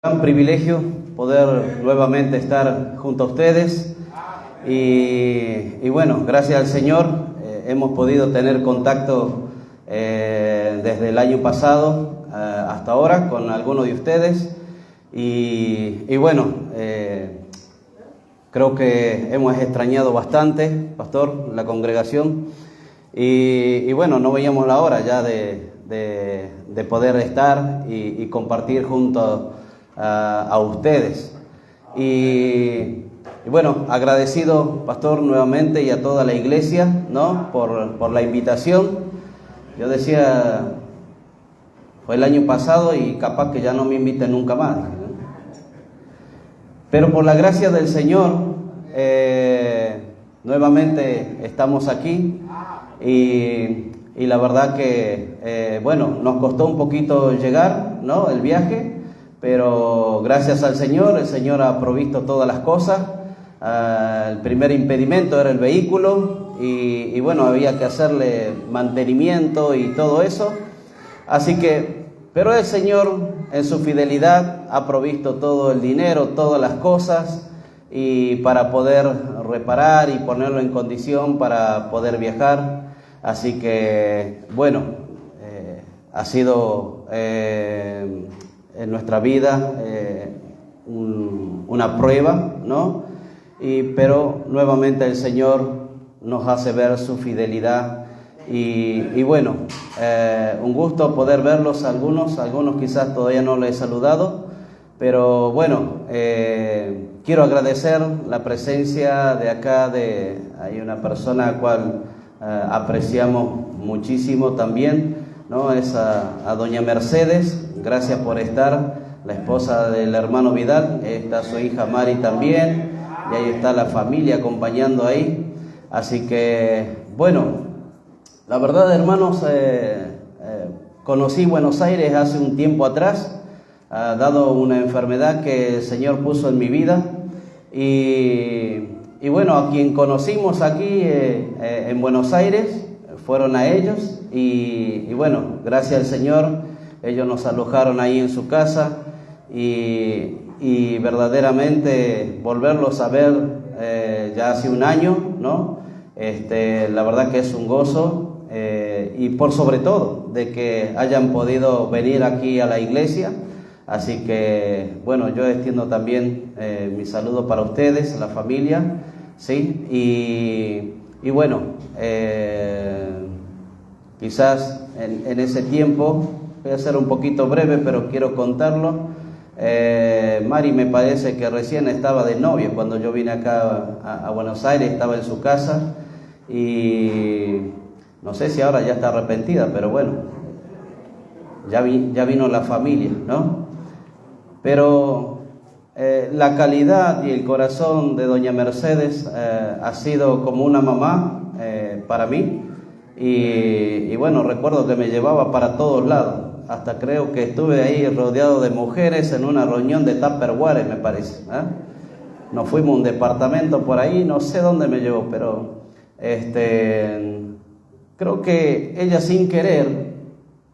Gran privilegio poder nuevamente estar junto a ustedes y bueno, gracias al Señor hemos podido tener contacto desde el año pasado hasta ahora con algunos de ustedes y bueno, creo que hemos extrañado bastante, pastor, la congregación y bueno, no veíamos la hora ya de poder estar y compartir junto a ustedes y bueno, agradecido, pastor, nuevamente y a toda la iglesia, ¿no? por la invitación. Yo decía, fue el año pasado y capaz que ya no me inviten nunca más, ¿no? Pero por la gracia del Señor nuevamente estamos aquí y la verdad que bueno, nos costó un poquito llegar, ¿no? El viaje, pero gracias al Señor, el Señor ha provisto todas las cosas. El primer impedimento era el vehículo y bueno, había que hacerle mantenimiento y todo eso. Así que, pero el Señor en su fidelidad ha provisto todo el dinero, todas las cosas y para poder reparar y ponerlo en condición para poder viajar. Así que, bueno, ha sido en nuestra vida una prueba, ¿no? Pero nuevamente el Señor nos hace ver su fidelidad y bueno, un gusto poder verlos algunos quizás todavía no les he saludado, pero bueno, quiero agradecer la presencia de acá, hay una persona a la cual apreciamos muchísimo también, ¿no? Es a doña Mercedes. Gracias por estar, la esposa del hermano Vidal, está su hija Mari también, y ahí está la familia acompañando ahí. Así que, bueno, la verdad, hermanos, conocí Buenos Aires hace un tiempo atrás, dado una enfermedad que el Señor puso en mi vida, y bueno, a quien conocimos aquí en Buenos Aires, fueron a ellos, y bueno, gracias al Señor, ellos nos alojaron ahí en su casa y verdaderamente volverlos a ver ya hace un año, ¿no? La verdad que es un gozo y por sobre todo de que hayan podido venir aquí a la iglesia. Así que bueno, yo extiendo también mi saludo para ustedes, la familia, ¿sí? Y bueno, quizás en ese tiempo, voy a ser un poquito breve, pero quiero contarlo. Mari me parece que recién estaba de novia cuando yo vine acá a Buenos Aires, estaba en su casa y no sé si ahora ya está arrepentida, pero bueno, ya vino la familia, ¿no? Pero la calidad y el corazón de doña Mercedes ha sido como una mamá para mí y bueno, recuerdo que me llevaba para todos lados. Hasta creo que estuve ahí rodeado de mujeres en una reunión de Tupperware, me parece, ¿eh? Nos fuimos a un departamento por ahí, no sé dónde me llevó, pero creo que ella sin querer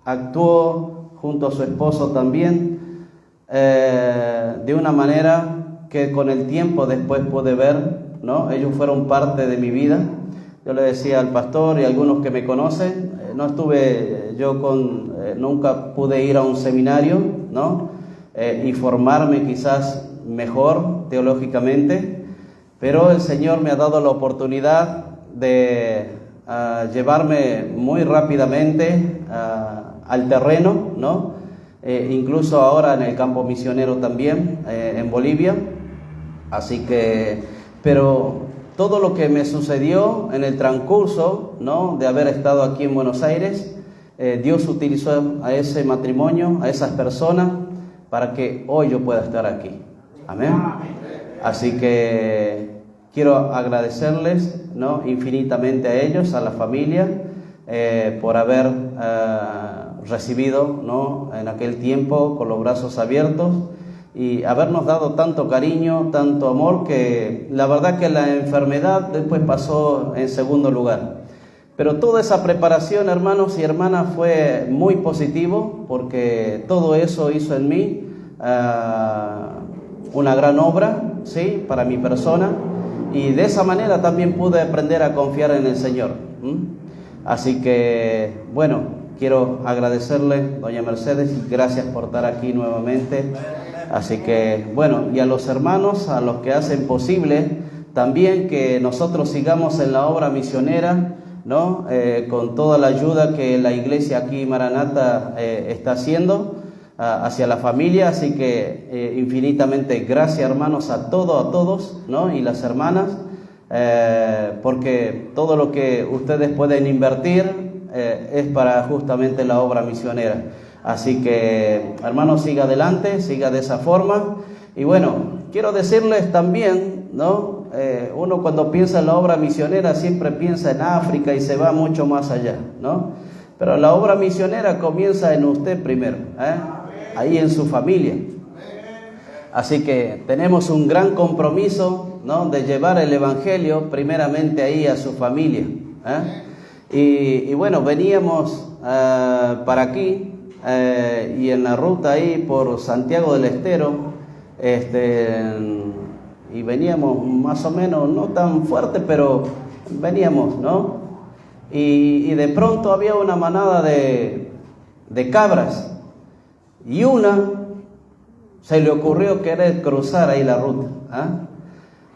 actuó junto a su esposo también, de una manera que con el tiempo después pude ver, ¿no? Ellos fueron parte de mi vida. Yo le decía al pastor y a algunos que me conocen, no estuve yo nunca pude ir a un seminario, ¿no? Y formarme quizás mejor teológicamente, pero el Señor me ha dado la oportunidad de llevarme muy rápidamente al terreno, ¿no? Incluso ahora en el campo misionero también, en Bolivia. Así que, pero todo lo que me sucedió en el transcurso, ¿no? De haber estado aquí en Buenos Aires, Dios utilizó a ese matrimonio, a esas personas, para que hoy yo pueda estar aquí. Amén. Así que quiero agradecerles, ¿no? Infinitamente a ellos, a la familia, por haber recibido, ¿no? En aquel tiempo con los brazos abiertos y habernos dado tanto cariño, tanto amor, que la verdad que la enfermedad después pasó en segundo lugar. Pero toda esa preparación, hermanos y hermanas, fue muy positivo porque todo eso hizo en mí una gran obra, ¿sí?, para mi persona, y de esa manera también pude aprender a confiar en el Señor. Así que, bueno, quiero agradecerle, doña Mercedes, y gracias por estar aquí nuevamente. Así que, bueno, y a los hermanos, a los que hacen posible también que nosotros sigamos en la obra misionera, ¿no? Con toda la ayuda que la iglesia aquí, Maranata, está haciendo hacia la familia. Así que infinitamente gracias, hermanos, a todos, ¿no?, y las hermanas, porque todo lo que ustedes pueden invertir es para justamente la obra misionera. Así que, hermanos, siga adelante, siga de esa forma. Y bueno, quiero decirles también, ¿no?, uno cuando piensa en la obra misionera siempre piensa en África y se va mucho más allá, ¿no? Pero la obra misionera comienza en usted primero, ahí en su familia. Así que tenemos un gran compromiso, ¿no?, de llevar el evangelio primeramente ahí a su familia. Y bueno, veníamos para aquí y en la ruta ahí por Santiago del Estero, y veníamos más o menos, no tan fuerte, pero veníamos, ¿no? Y de pronto había una manada de cabras, y una se le ocurrió querer cruzar ahí la ruta.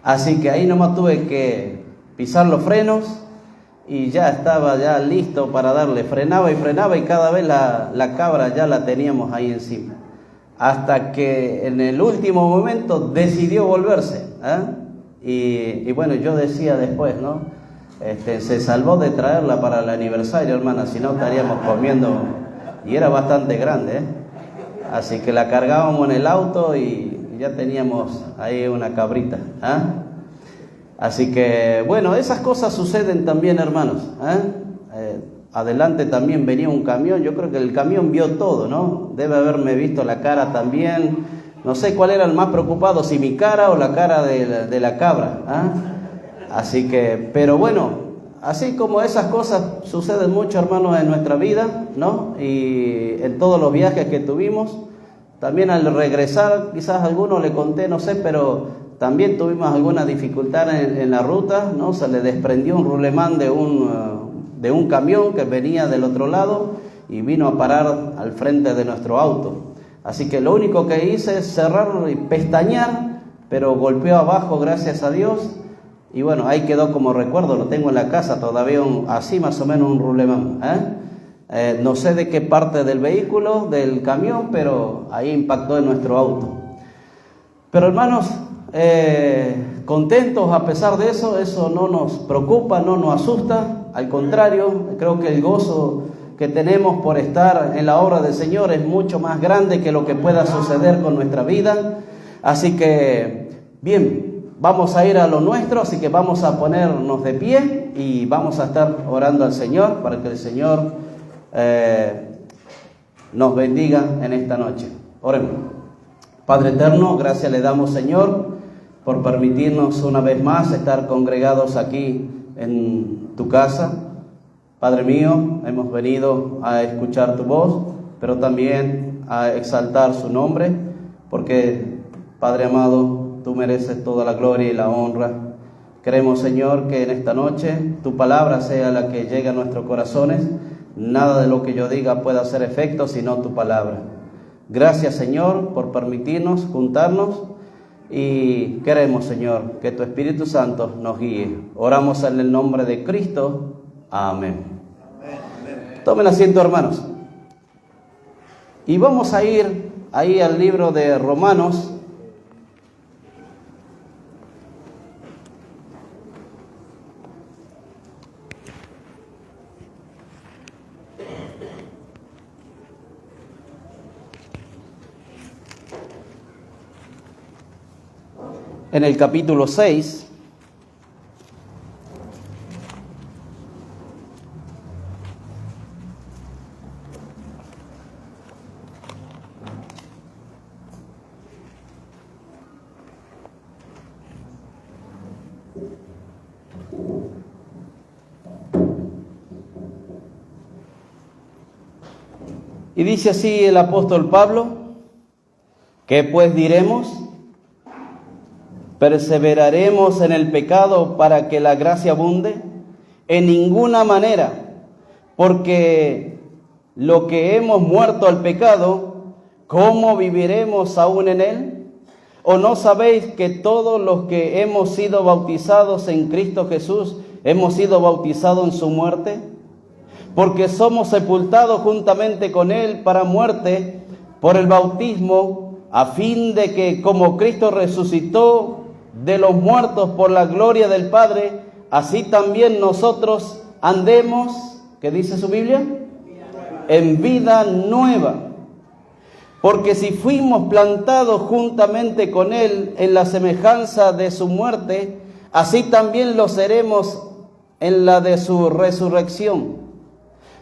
Así que ahí nomás tuve que pisar los frenos y ya estaba ya listo para darle. Frenaba y cada vez la cabra ya la teníamos ahí encima. Hasta que en el último momento decidió volverse. Y bueno, yo decía después, ¿no? Se salvó de traerla para el aniversario, hermana, si no estaríamos comiendo, y era bastante grande, Así que la cargábamos en el auto y ya teníamos ahí una cabrita. Así que, bueno, esas cosas suceden también, hermanos. Adelante también venía un camión, yo creo que el camión vio todo, ¿no? Debe haberme visto la cara también. No sé cuál era el más preocupado, si mi cara o la cara de la cabra. Así que, pero bueno, así como esas cosas suceden mucho, hermanos, en nuestra vida, ¿no? Y en todos los viajes que tuvimos. También al regresar, quizás a alguno le conté, no sé, pero también tuvimos alguna dificultad en la ruta, ¿no? Se le desprendió un rulemán de un camión que venía del otro lado y vino a parar al frente de nuestro auto. Así que lo único que hice es cerrar y pestañear, pero golpeó abajo, gracias a Dios. Y bueno, ahí quedó como recuerdo, lo tengo en la casa todavía, así más o menos un rulemán. No sé de qué parte del vehículo, del camión, pero ahí impactó en nuestro auto. Pero hermanos, contentos a pesar de eso no nos preocupa, no nos asusta. Al contrario, creo que el gozo que tenemos por estar en la obra del Señor es mucho más grande que lo que pueda suceder con nuestra vida. Así que, bien, vamos a ir a lo nuestro, así que vamos a ponernos de pie y vamos a estar orando al Señor para que el Señor nos bendiga en esta noche. Oremos. Padre eterno, gracias le damos, Señor, por permitirnos una vez más estar congregados aquí en tu casa. Padre mío, hemos venido a escuchar tu voz, pero también a exaltar su nombre, porque, Padre amado, tú mereces toda la gloria y la honra. Queremos, Señor, que en esta noche tu palabra sea la que llegue a nuestros corazones. Nada de lo que yo diga pueda hacer efecto, sino tu palabra. Gracias, Señor, por permitirnos juntarnos, y queremos, Señor, que tu Espíritu Santo nos guíe. Oramos en el nombre de Cristo. Amén. Tomen asiento, hermanos. Y vamos a ir ahí al libro de Romanos. En el capítulo 6, y dice así el apóstol Pablo: ¿Qué pues diremos? ¿Perseveraremos en el pecado para que la gracia abunde? En ninguna manera, porque lo que hemos muerto al pecado, ¿cómo viviremos aún en él? ¿O no sabéis que todos los que hemos sido bautizados en Cristo Jesús, hemos sido bautizados en su muerte? Porque somos sepultados juntamente con él para muerte por el bautismo, a fin de que como Cristo resucitó de los muertos por la gloria del Padre, así también nosotros andemos, ¿qué dice su Biblia? En vida nueva. Porque si fuimos plantados juntamente con él en la semejanza de su muerte, así también lo seremos en la de su resurrección.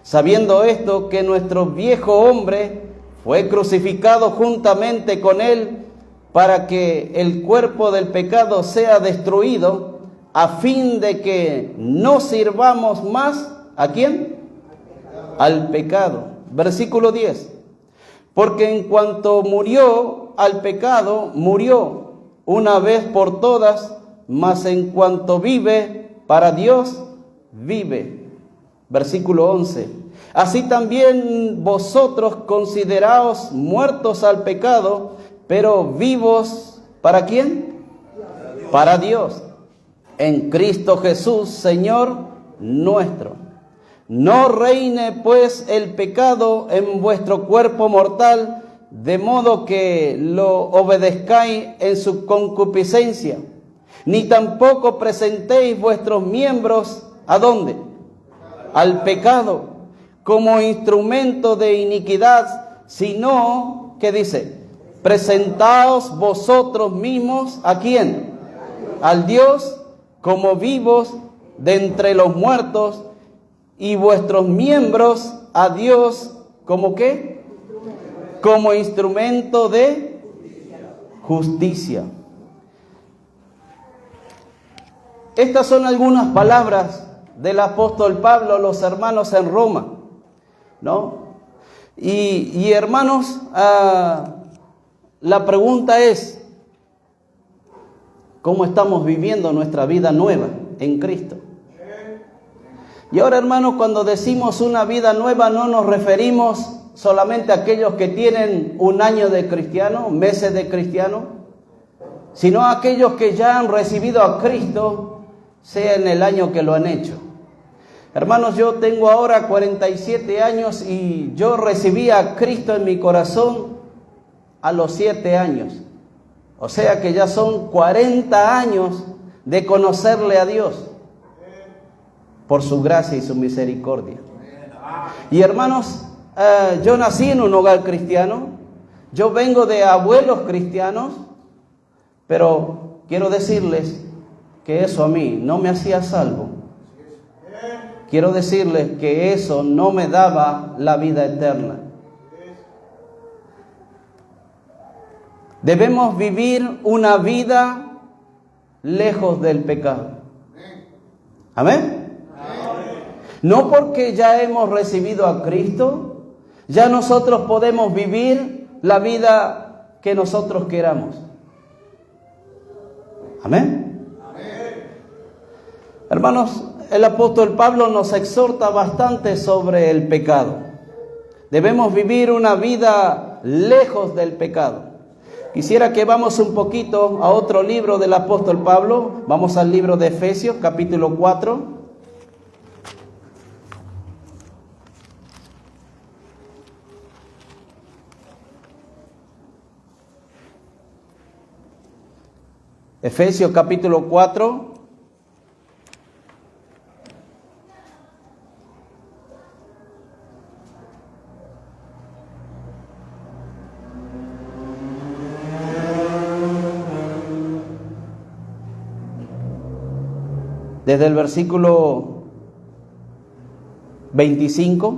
Sabiendo esto, que nuestro viejo hombre fue crucificado juntamente con él, para que el cuerpo del pecado sea destruido, a fin de que no sirvamos más, ¿a quién? Al pecado. Versículo 10. Porque en cuanto murió al pecado, murió una vez por todas, mas en cuanto vive para Dios, vive. Versículo 11. Así también vosotros consideraos muertos al pecado, pero vivos, ¿para quién? Para Dios. En Cristo Jesús, Señor nuestro. No reine pues el pecado en vuestro cuerpo mortal, de modo que lo obedezcáis en su concupiscencia. Ni tampoco presentéis vuestros miembros, ¿a dónde? Al pecado, como instrumento de iniquidad, sino, ¿qué dice? Presentaos vosotros mismos, ¿a quién? Al Dios, como vivos de entre los muertos, y vuestros miembros a Dios, ¿como qué? Como instrumento de justicia. Estas son algunas palabras del apóstol Pablo a los hermanos en Roma, ¿no? Y hermanos, la pregunta es, ¿cómo estamos viviendo nuestra vida nueva en Cristo? Y ahora, hermanos, cuando decimos una vida nueva, no nos referimos solamente a aquellos que tienen un año de cristiano, meses de cristiano, sino a aquellos que ya han recibido a Cristo, sea en el año que lo han hecho. Hermanos, yo tengo ahora 47 años y yo recibí a Cristo en mi corazón a los 7 años. O sea que ya son 40 años de conocerle a Dios por su gracia y su misericordia. Y hermanos, yo nací en un hogar cristiano, yo vengo de abuelos cristianos, pero quiero decirles que eso a mí no me hacía salvo. Quiero decirles que eso no me daba la vida eterna. Debemos vivir una vida lejos del pecado. ¿Amén? No porque ya hemos recibido a Cristo, ya nosotros podemos vivir la vida que nosotros queramos. ¿Amén? Hermanos, el apóstol Pablo nos exhorta bastante sobre el pecado. Debemos vivir una vida lejos del pecado. Quisiera que vamos un poquito a otro libro del apóstol Pablo. Vamos al libro de Efesios, capítulo 4. Efesios capítulo 4. Desde el versículo 25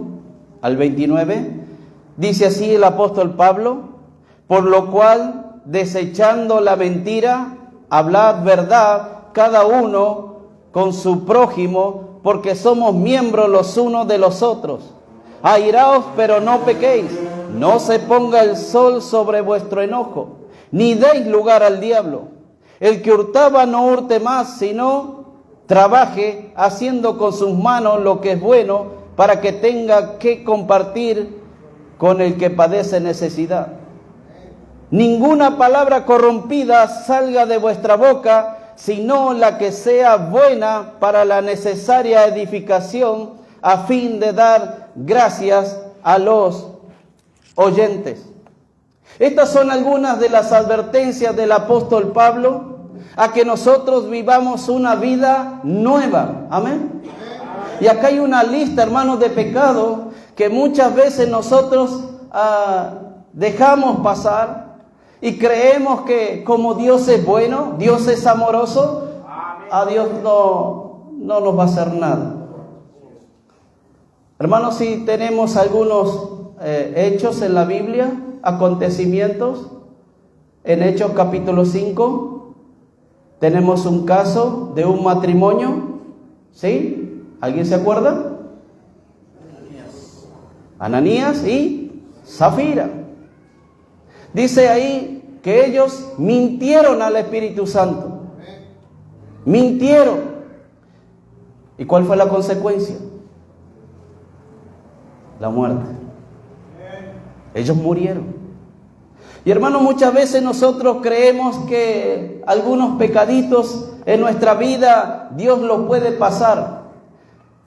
al 29, dice así el apóstol Pablo: por lo cual, desechando la mentira, hablad verdad cada uno con su prójimo, porque somos miembros los unos de los otros. Airaos, pero no pequéis. No se ponga el sol sobre vuestro enojo, ni deis lugar al diablo. El que hurtaba no hurte más, sino trabaje haciendo con sus manos lo que es bueno, para que tenga que compartir con el que padece necesidad. Ninguna palabra corrompida salga de vuestra boca, sino la que sea buena para la necesaria edificación, a fin de dar gracias a los oyentes. Estas son algunas de las advertencias del apóstol Pablo a que nosotros vivamos una vida nueva. Amén. Y acá hay una lista, hermanos, de pecados que muchas veces nosotros dejamos pasar y creemos que como Dios es bueno, Dios es amoroso, a Dios no nos va a hacer nada. Hermanos, si tenemos algunos hechos en la Biblia, acontecimientos, en Hechos capítulo 5, tenemos un caso de un matrimonio, ¿sí? ¿Alguien se acuerda? Ananías y Zafira. Dice ahí que ellos mintieron al Espíritu Santo. Mintieron. ¿Y cuál fue la consecuencia? La muerte. Ellos murieron. Y hermanos, muchas veces nosotros creemos que algunos pecaditos en nuestra vida Dios los puede pasar.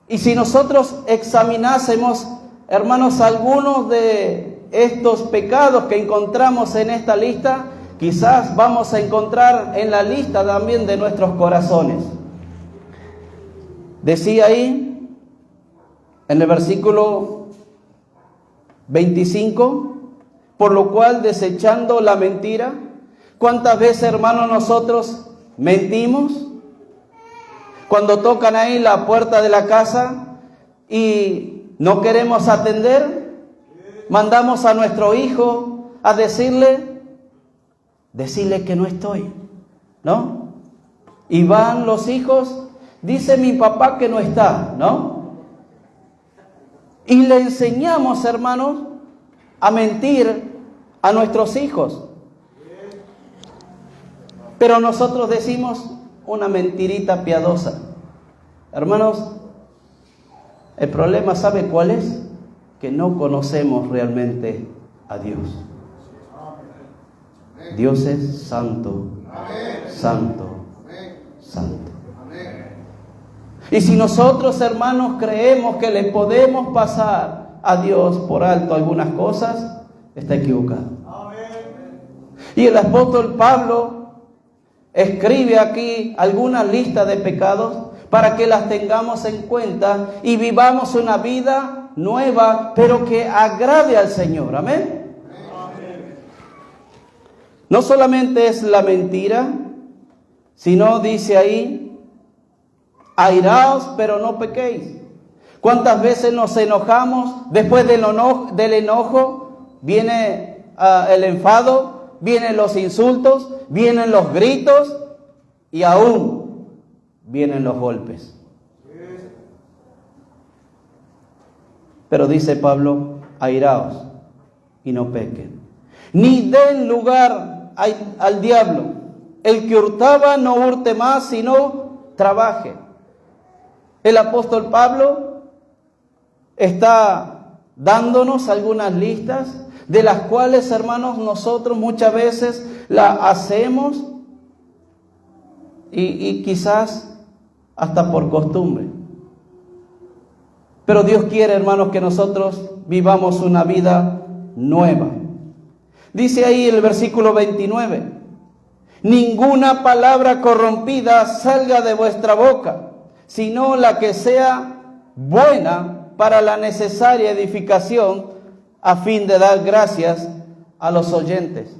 Y si nosotros examinásemos, hermanos, algunos de estos pecados que encontramos en esta lista, quizás vamos a encontrar en la lista también de nuestros corazones. Decía ahí, en el versículo 25, por lo cual, desechando la mentira. ¿Cuántas veces, hermanos, nosotros mentimos? Cuando tocan ahí la puerta de la casa y no queremos atender, mandamos a nuestro hijo a decirle que no estoy, ¿no? Y van los hijos, dice mi papá que no está, ¿no? Y le enseñamos, hermanos, a mentir a nuestros hijos. Pero nosotros decimos una mentirita piadosa. Hermanos, el problema, ¿sabe cuál es? Que no conocemos realmente a Dios. Dios es santo, santo, santo. Y si nosotros, hermanos, creemos que le podemos pasar a Dios por alto algunas cosas, está equivocado. Y el apóstol Pablo escribe aquí alguna lista de pecados para que las tengamos en cuenta y vivamos una vida nueva, pero que agrade al Señor. Amén. No solamente es la mentira, sino dice ahí, airaos, pero no pequéis. ¿Cuántas veces nos enojamos? Después del enojo viene el enfado, vienen los insultos, vienen los gritos y aún vienen los golpes. Pero dice Pablo, airaos y no pequen. Ni den lugar al diablo. El que hurtaba no hurte más, sino trabaje. El apóstol Pablo está dándonos algunas listas de las cuales, hermanos, nosotros muchas veces las hacemos y quizás hasta por costumbre. Pero Dios quiere, hermanos, que nosotros vivamos una vida nueva. Dice ahí el versículo 29, ninguna palabra corrompida salga de vuestra boca, sino la que sea buena para la necesaria edificación, a fin de dar gracias a los oyentes.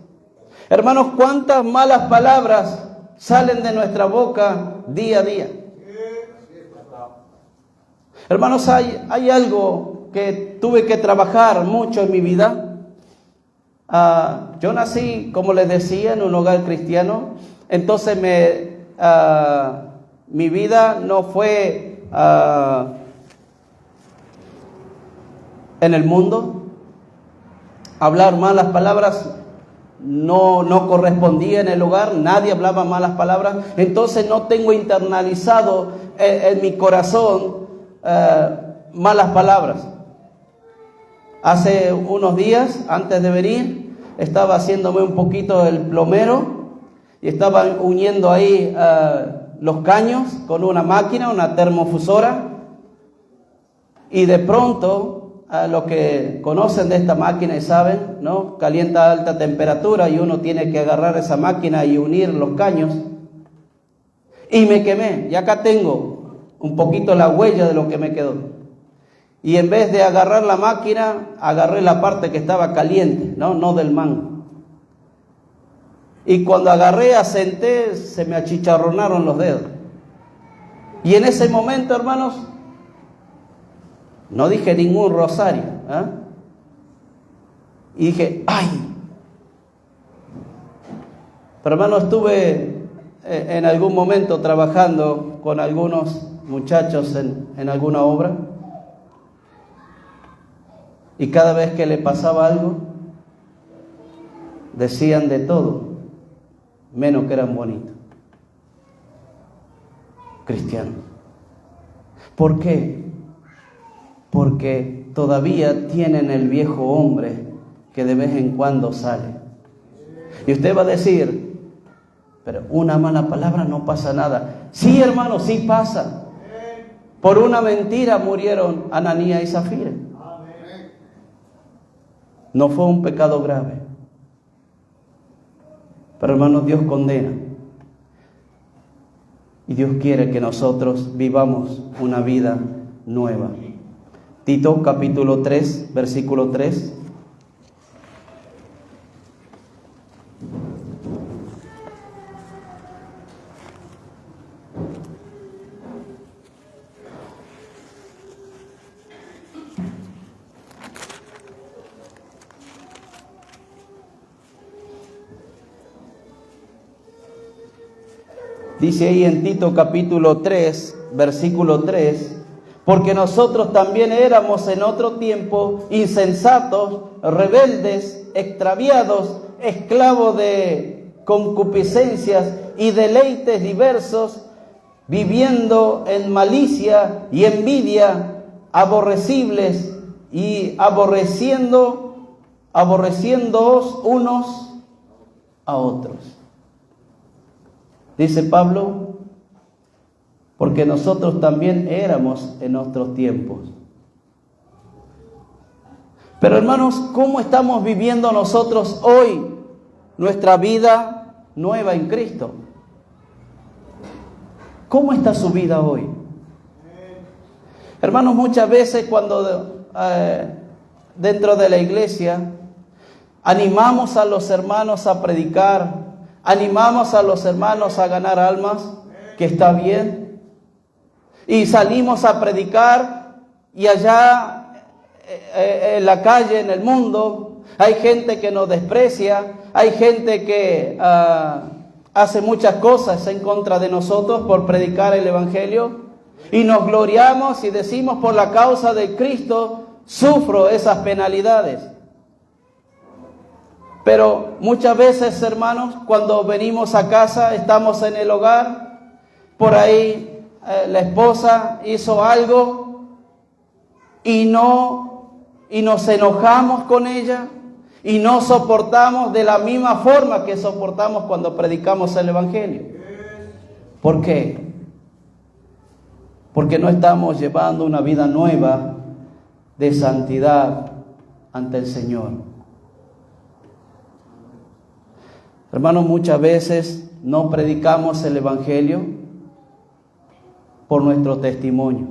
Hermanos, ¿cuántas malas palabras salen de nuestra boca día a día? Hermanos, hay algo que tuve que trabajar mucho en mi vida. Yo nací, como les decía, en un hogar cristiano. Entonces mi vida no fue en el mundo. Hablar malas palabras no correspondía en el hogar, nadie hablaba malas palabras. Entonces no tengo internalizado en mi corazón malas palabras. Hace unos días, antes de venir, estaba haciéndome un poquito el plomero y estaba uniendo ahí los caños con una máquina, una termofusora, y de pronto, los que conocen de esta máquina y saben, ¿no? Calienta a alta temperatura y uno tiene que agarrar esa máquina y unir los caños, y me quemé. Y acá tengo un poquito la huella de lo que me quedó. Y en vez de agarrar la máquina, agarré la parte que estaba caliente, no del mango. Y cuando agarré, asenté, se me achicharronaron los dedos. Y en ese momento, hermanos, no dije ningún rosario, y dije, ¡ay! Pero hermanos, estuve en algún momento trabajando con algunos muchachos en alguna obra. Y cada vez que le pasaba algo, decían de todo, menos que eran bonitos. Cristianos. ¿Por qué? Porque todavía tienen el viejo hombre que de vez en cuando sale. Y usted va a decir, pero una mala palabra no pasa nada. Sí, hermano, sí pasa. Por una mentira murieron Ananías y Zafira. No fue un pecado grave. Pero hermanos, Dios condena. Y Dios quiere que nosotros vivamos una vida nueva. Tito capítulo 3, versículo 3. Dice ahí en Tito capítulo 3, versículo 3, porque nosotros también éramos en otro tiempo insensatos, rebeldes, extraviados, esclavos de concupiscencias y deleites diversos, viviendo en malicia y envidia, aborrecibles y aborreciéndoos unos a otros. Dice Pablo, porque nosotros también éramos en otros tiempos. Pero hermanos, ¿cómo estamos viviendo nosotros hoy nuestra vida nueva en Cristo? ¿Cómo está su vida hoy? Hermanos, muchas veces cuando dentro de la iglesia animamos a los hermanos a predicar, animamos a los hermanos a ganar almas, que está bien, y salimos a predicar, y allá en la calle, en el mundo, hay gente que nos desprecia, hay gente que hace muchas cosas en contra de nosotros por predicar el Evangelio, y nos gloriamos y decimos, por la causa de Cristo sufro esas penalidades. Pero muchas veces, hermanos, cuando venimos a casa, estamos en el hogar, por ahí la esposa hizo algo y nos enojamos con ella y no soportamos de la misma forma que soportamos cuando predicamos el Evangelio. ¿Por qué? Porque no estamos llevando una vida nueva de santidad ante el Señor. Hermanos, muchas veces no predicamos el Evangelio por nuestro testimonio,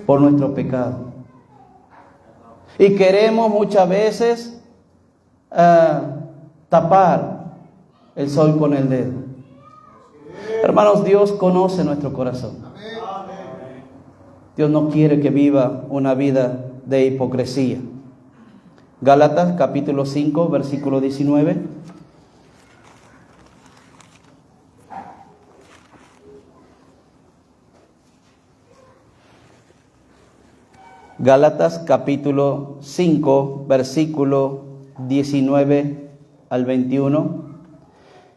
por nuestro pecado. Y queremos muchas veces tapar el sol con el dedo. Hermanos, Dios conoce nuestro corazón. Dios no quiere que viva una vida de hipocresía. Gálatas capítulo 5, versículo 19. Gálatas capítulo 5, versículo 19 al 21.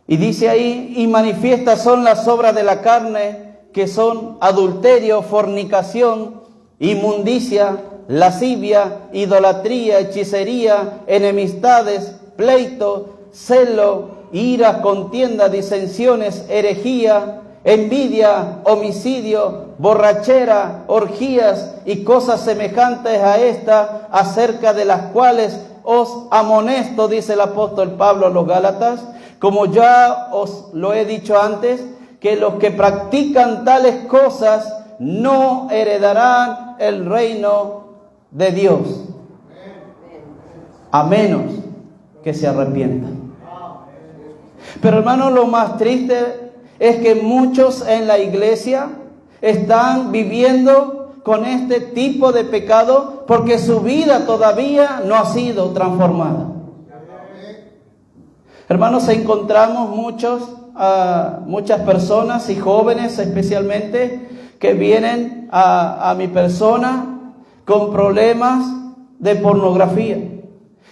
Y dice ahí: y manifiestas son las obras de la carne, que son adulterio, fornicación, inmundicia, lascivia, idolatría, hechicería, enemistades, pleito, celo, ira, contienda, disensiones, herejía, envidia, homicidio, borrachera, orgías y cosas semejantes a esta, acerca de las cuales os amonesto, dice el apóstol Pablo a los Gálatas, como ya os lo he dicho antes, que los que practican tales cosas no heredarán el reino de Dios, a menos que se arrepientan. Pero hermanos, lo más triste es que muchos en la iglesia están viviendo con este tipo de pecado porque su vida todavía no ha sido transformada. Hermanos, encontramos muchas personas y jóvenes especialmente que vienen a mi persona con problemas de pornografía.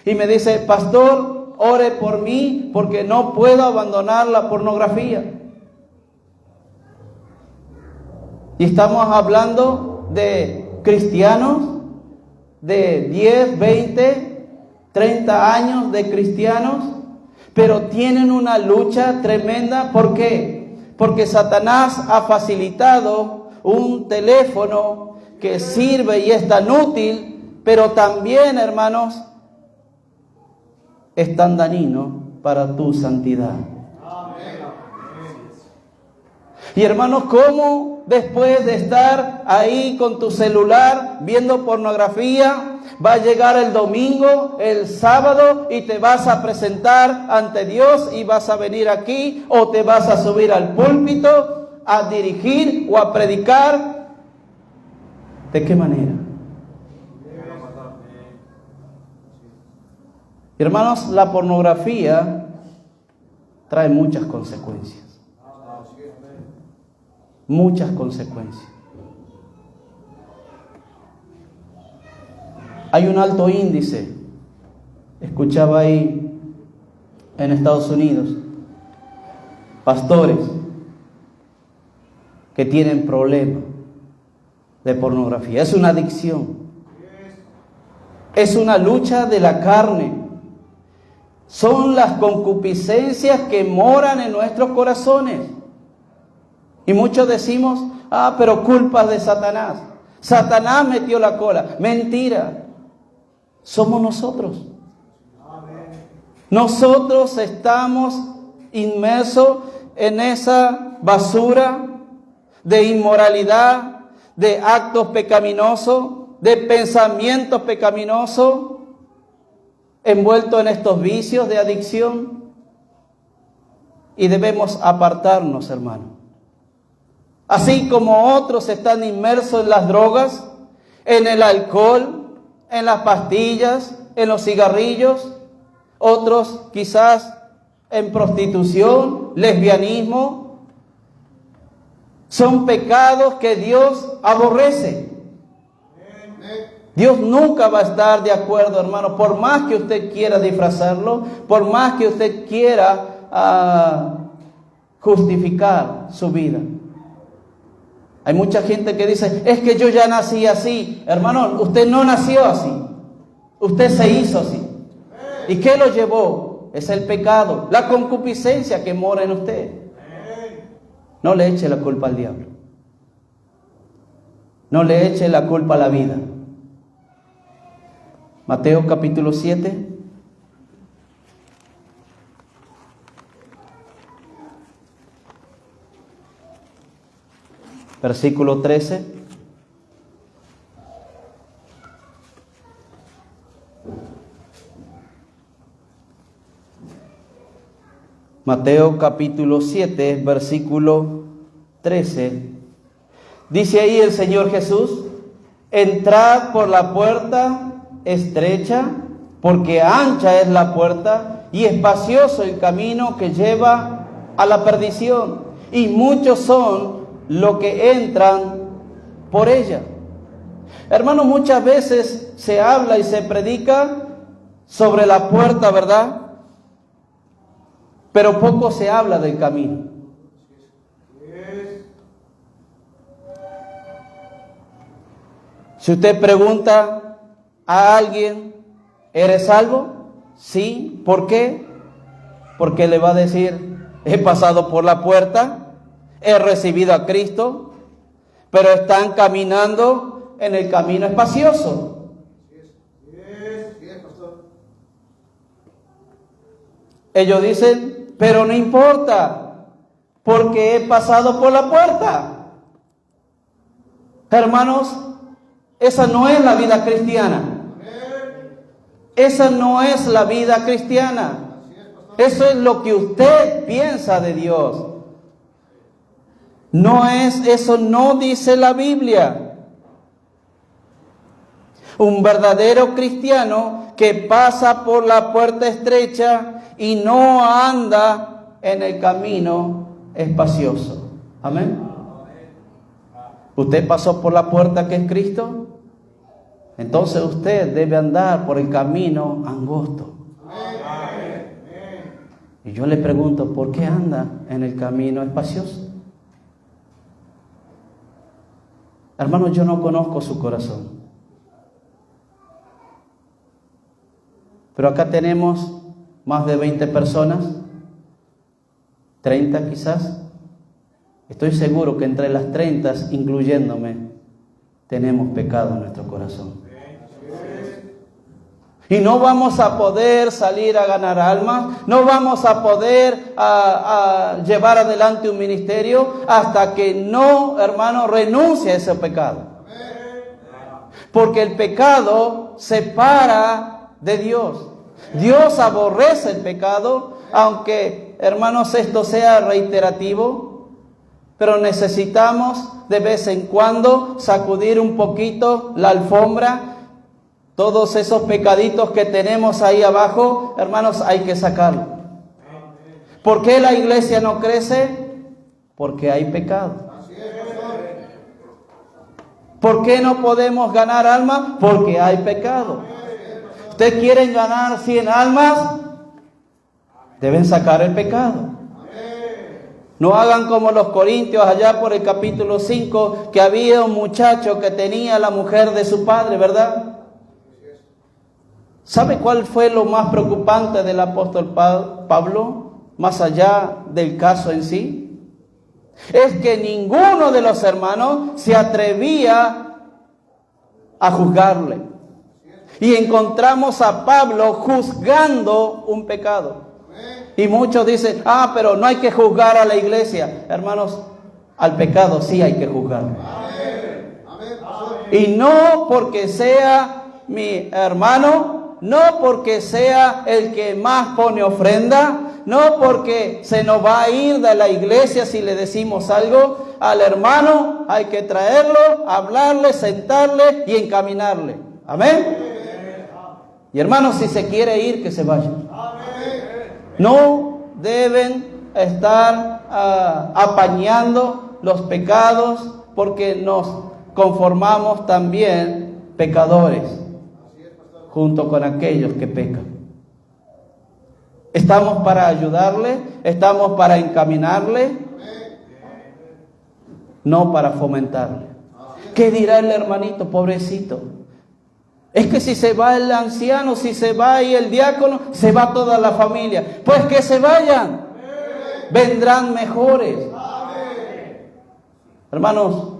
Y me dice: pastor, ore por mí porque no puedo abandonar la pornografía. Y estamos hablando de cristianos de 10, 20, 30 años de cristianos, pero tienen una lucha tremenda. ¿Por qué? Porque Satanás ha facilitado un teléfono que sirve y es tan útil, pero también, hermanos, es tan dañino para tu santidad. Y hermanos, ¿cómo después de estar ahí con tu celular viendo pornografía, va a llegar el domingo, el sábado, y te vas a presentar ante Dios y vas a venir aquí o te vas a subir al púlpito a dirigir o a predicar? ¿De qué manera? Hermanos, la pornografía trae muchas consecuencias. Muchas consecuencias. Hay un alto índice, escuchaba ahí en Estados Unidos, pastores que tienen problemas de pornografía. Es una adicción. Es una lucha de la carne. Son las concupiscencias que moran en nuestros corazones. Y muchos decimos: pero culpa de Satanás. Satanás metió la cola. Mentira. Somos nosotros. Nosotros estamos inmersos en esa basura de inmoralidad, de actos pecaminosos, de pensamientos pecaminosos, envueltos en estos vicios de adicción. Y debemos apartarnos, hermano. Así como otros están inmersos en las drogas, en el alcohol, en las pastillas, en los cigarrillos, otros quizás en prostitución, lesbianismo. Son pecados que Dios aborrece. Dios nunca va a estar de acuerdo, hermano, por más que usted quiera disfrazarlo, por más que usted quiera justificar su vida. Hay mucha gente que dice: es que yo ya nací así. Hermano, usted no nació así. Usted se hizo así. ¿Y qué lo llevó? Es el pecado, la concupiscencia que mora en usted. No le eche la culpa al diablo. No le eche la culpa a la vida. Mateo capítulo 7. Versículo 13. Mateo capítulo 7, versículo 13. Dice ahí el Señor Jesús: entrad por la puerta estrecha, porque ancha es la puerta y espacioso el camino que lleva a la perdición, y muchos son los que entran por ella. Hermanos, muchas veces se habla y se predica sobre la puerta, ¿verdad? Pero poco se habla del camino. Si usted pregunta a alguien, ¿eres salvo? Sí. ¿Por qué? Porque le va a decir, he pasado por la puerta, he recibido a Cristo, pero están caminando en el camino espacioso. Ellos dicen, pero no importa, porque he pasado por la puerta. Hermanos, esa no es la vida cristiana. Esa no es la vida cristiana. Eso es lo que usted piensa de Dios. No es, eso no dice la Biblia. Un verdadero cristiano que pasa por la puerta estrecha y no anda en el camino espacioso. Amén. ¿Usted pasó por la puerta que es Cristo? Entonces usted debe andar por el camino angosto. Y yo le pregunto, ¿por qué anda en el camino espacioso? Hermanos, yo no conozco su corazón. Pero acá tenemos más de 20 personas, 30 quizás. Estoy seguro que entre las 30, incluyéndome, tenemos pecado en nuestro corazón. Y no vamos a poder salir a ganar almas, no vamos a poder a llevar adelante un ministerio hasta que no, hermano, renuncie a ese pecado. Porque el pecado separa de Dios. Dios aborrece el pecado, aunque, hermanos, esto sea reiterativo, pero necesitamos de vez en cuando sacudir un poquito la alfombra. Todos esos pecaditos que tenemos ahí abajo, hermanos, hay que sacarlos. ¿Por qué la iglesia no crece? Porque hay pecado. ¿Por qué no podemos ganar almas? Porque hay pecado. ¿Ustedes quieren ganar 100 almas? Deben sacar el pecado. No hagan como los corintios allá por el capítulo 5, que había un muchacho que tenía la mujer de su padre, ¿verdad? ¿Sabe cuál fue lo más preocupante del apóstol Pablo, más allá del caso en sí? Es que ninguno de los hermanos se atrevía a juzgarle. Y encontramos a Pablo juzgando un pecado. Y muchos dicen, pero no hay que juzgar a la iglesia. Hermanos, al pecado sí hay que juzgarlo. Y no porque sea mi hermano, no porque sea el que más pone ofrenda, no porque se nos va a ir de la iglesia si le decimos algo. Al hermano hay que traerlo, hablarle, sentarle y encaminarle. Amén. Y hermanos, si se quiere ir, que se vaya. No deben estar apañando los pecados, porque nos conformamos también pecadores junto con aquellos que pecan. Estamos para ayudarle, estamos para encaminarle, no para fomentarle. ¿Qué dirá el hermanito, pobrecito? Es que si se va el anciano, si se va ahí el diácono, se va toda la familia. Pues que se vayan, vendrán mejores. Hermanos,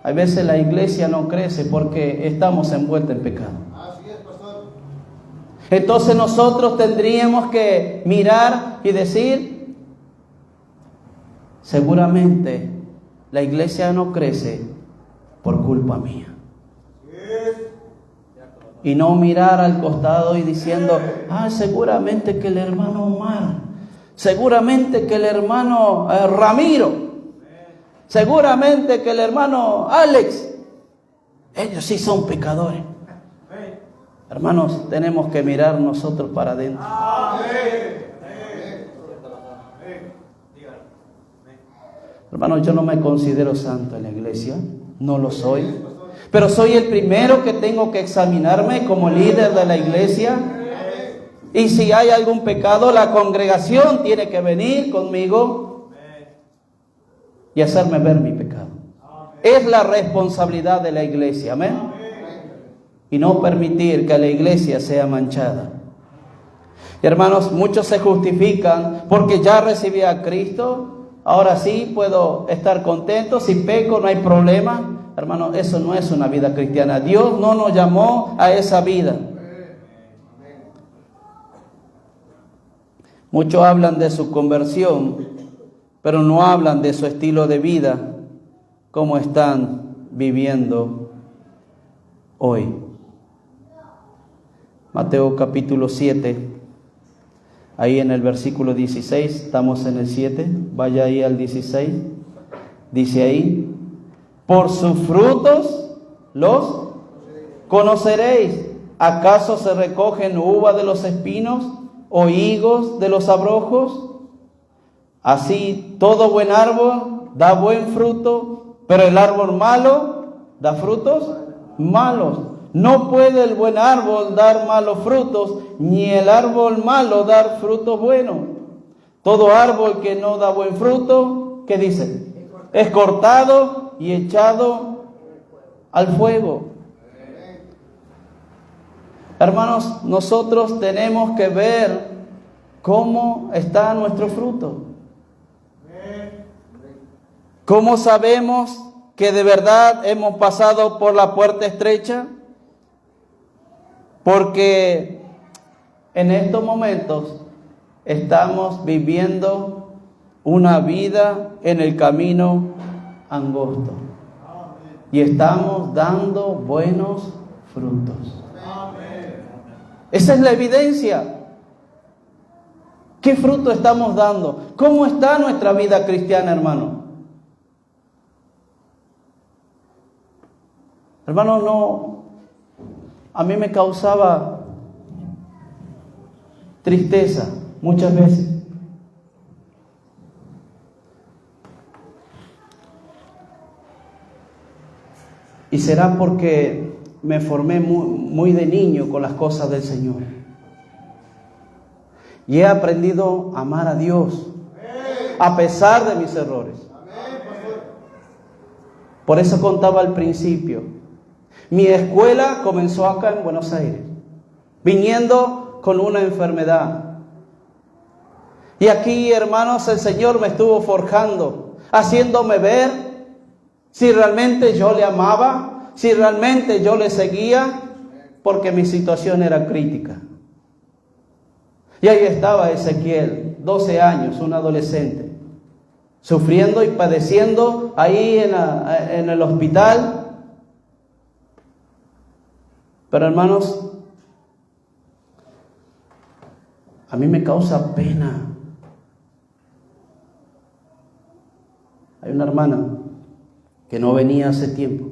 a veces la iglesia no crece porque estamos envueltos en pecado. Entonces nosotros tendríamos que mirar y decir, seguramente la iglesia no crece por culpa mía. Y no mirar al costado y diciendo, seguramente que el hermano Omar, seguramente que el hermano Ramiro, seguramente que el hermano Alex, ellos sí son pecadores. Hermanos, tenemos que mirar nosotros para adentro. Hermanos, yo no me considero santo en la iglesia, no lo soy. Pero soy el primero que tengo que examinarme como líder de la iglesia. Y si hay algún pecado, la congregación tiene que venir conmigo y hacerme ver mi pecado. Es la responsabilidad de la iglesia, amén. Y no permitir que la iglesia sea manchada. Y hermanos, muchos se justifican porque ya recibí a Cristo, ahora sí puedo estar contento, si peco no hay problema. Hermano, eso no es una vida cristiana. Dios no nos llamó a esa vida. Muchos hablan de su conversión, pero no hablan de su estilo de vida, cómo están viviendo hoy. Mateo capítulo 7, ahí en el versículo 16, estamos en el 7, vaya ahí al 16, dice ahí: por sus frutos los conoceréis. ¿Acaso se recogen uvas de los espinos o higos de los abrojos? Así todo buen árbol da buen fruto, pero el árbol malo da frutos malos. No puede el buen árbol dar malos frutos, ni el árbol malo dar frutos buenos. Todo árbol que no da buen fruto, ¿qué dice? Es cortado y echado al fuego. Hermanos, nosotros tenemos que ver cómo está nuestro fruto. ¿Cómo sabemos que de verdad hemos pasado por la puerta estrecha? Porque en estos momentos estamos viviendo una vida en el camino angosto y estamos dando buenos frutos. Esa es la evidencia. ¿Qué fruto estamos dando? ¿Cómo está nuestra vida cristiana, hermano? Hermano, no, a mí me causaba tristeza muchas veces. Y será porque me formé muy de niño con las cosas del Señor. Y he aprendido a amar a Dios a pesar de mis errores. Por eso contaba al principio. Mi escuela comenzó acá en Buenos Aires, viniendo con una enfermedad. Y aquí, hermanos, el Señor me estuvo forjando, haciéndome ver si realmente yo le amaba, si realmente yo le seguía, porque mi situación era crítica. Y ahí estaba Ezequiel, 12 años, un adolescente, sufriendo y padeciendo ahí en el hospital. Pero hermanos, a mí me causa pena. Hay una hermana que no venía hace tiempo.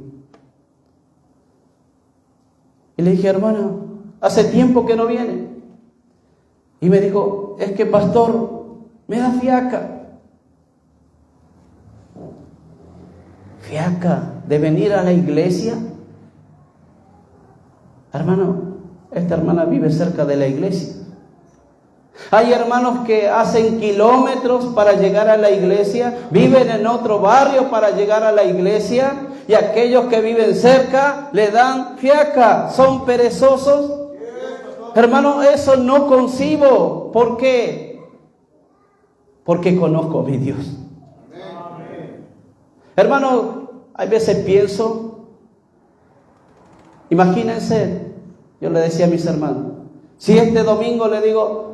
Y le dije: hermana, hace tiempo que no viene. Y me dijo: es que pastor, me da fiaca. ¿Fiaca de venir a la iglesia? Hermano, esta hermana vive cerca de la iglesia. Hay hermanos que hacen kilómetros para llegar a la iglesia, viven en otro barrio para llegar a la iglesia, y aquellos que viven cerca le dan fiaca, son perezosos. Hermano, eso no concibo. ¿Por qué? Porque conozco a mi Dios. Hermano, hay veces pienso, imagínense, yo le decía a mis hermanos, si este domingo le digo,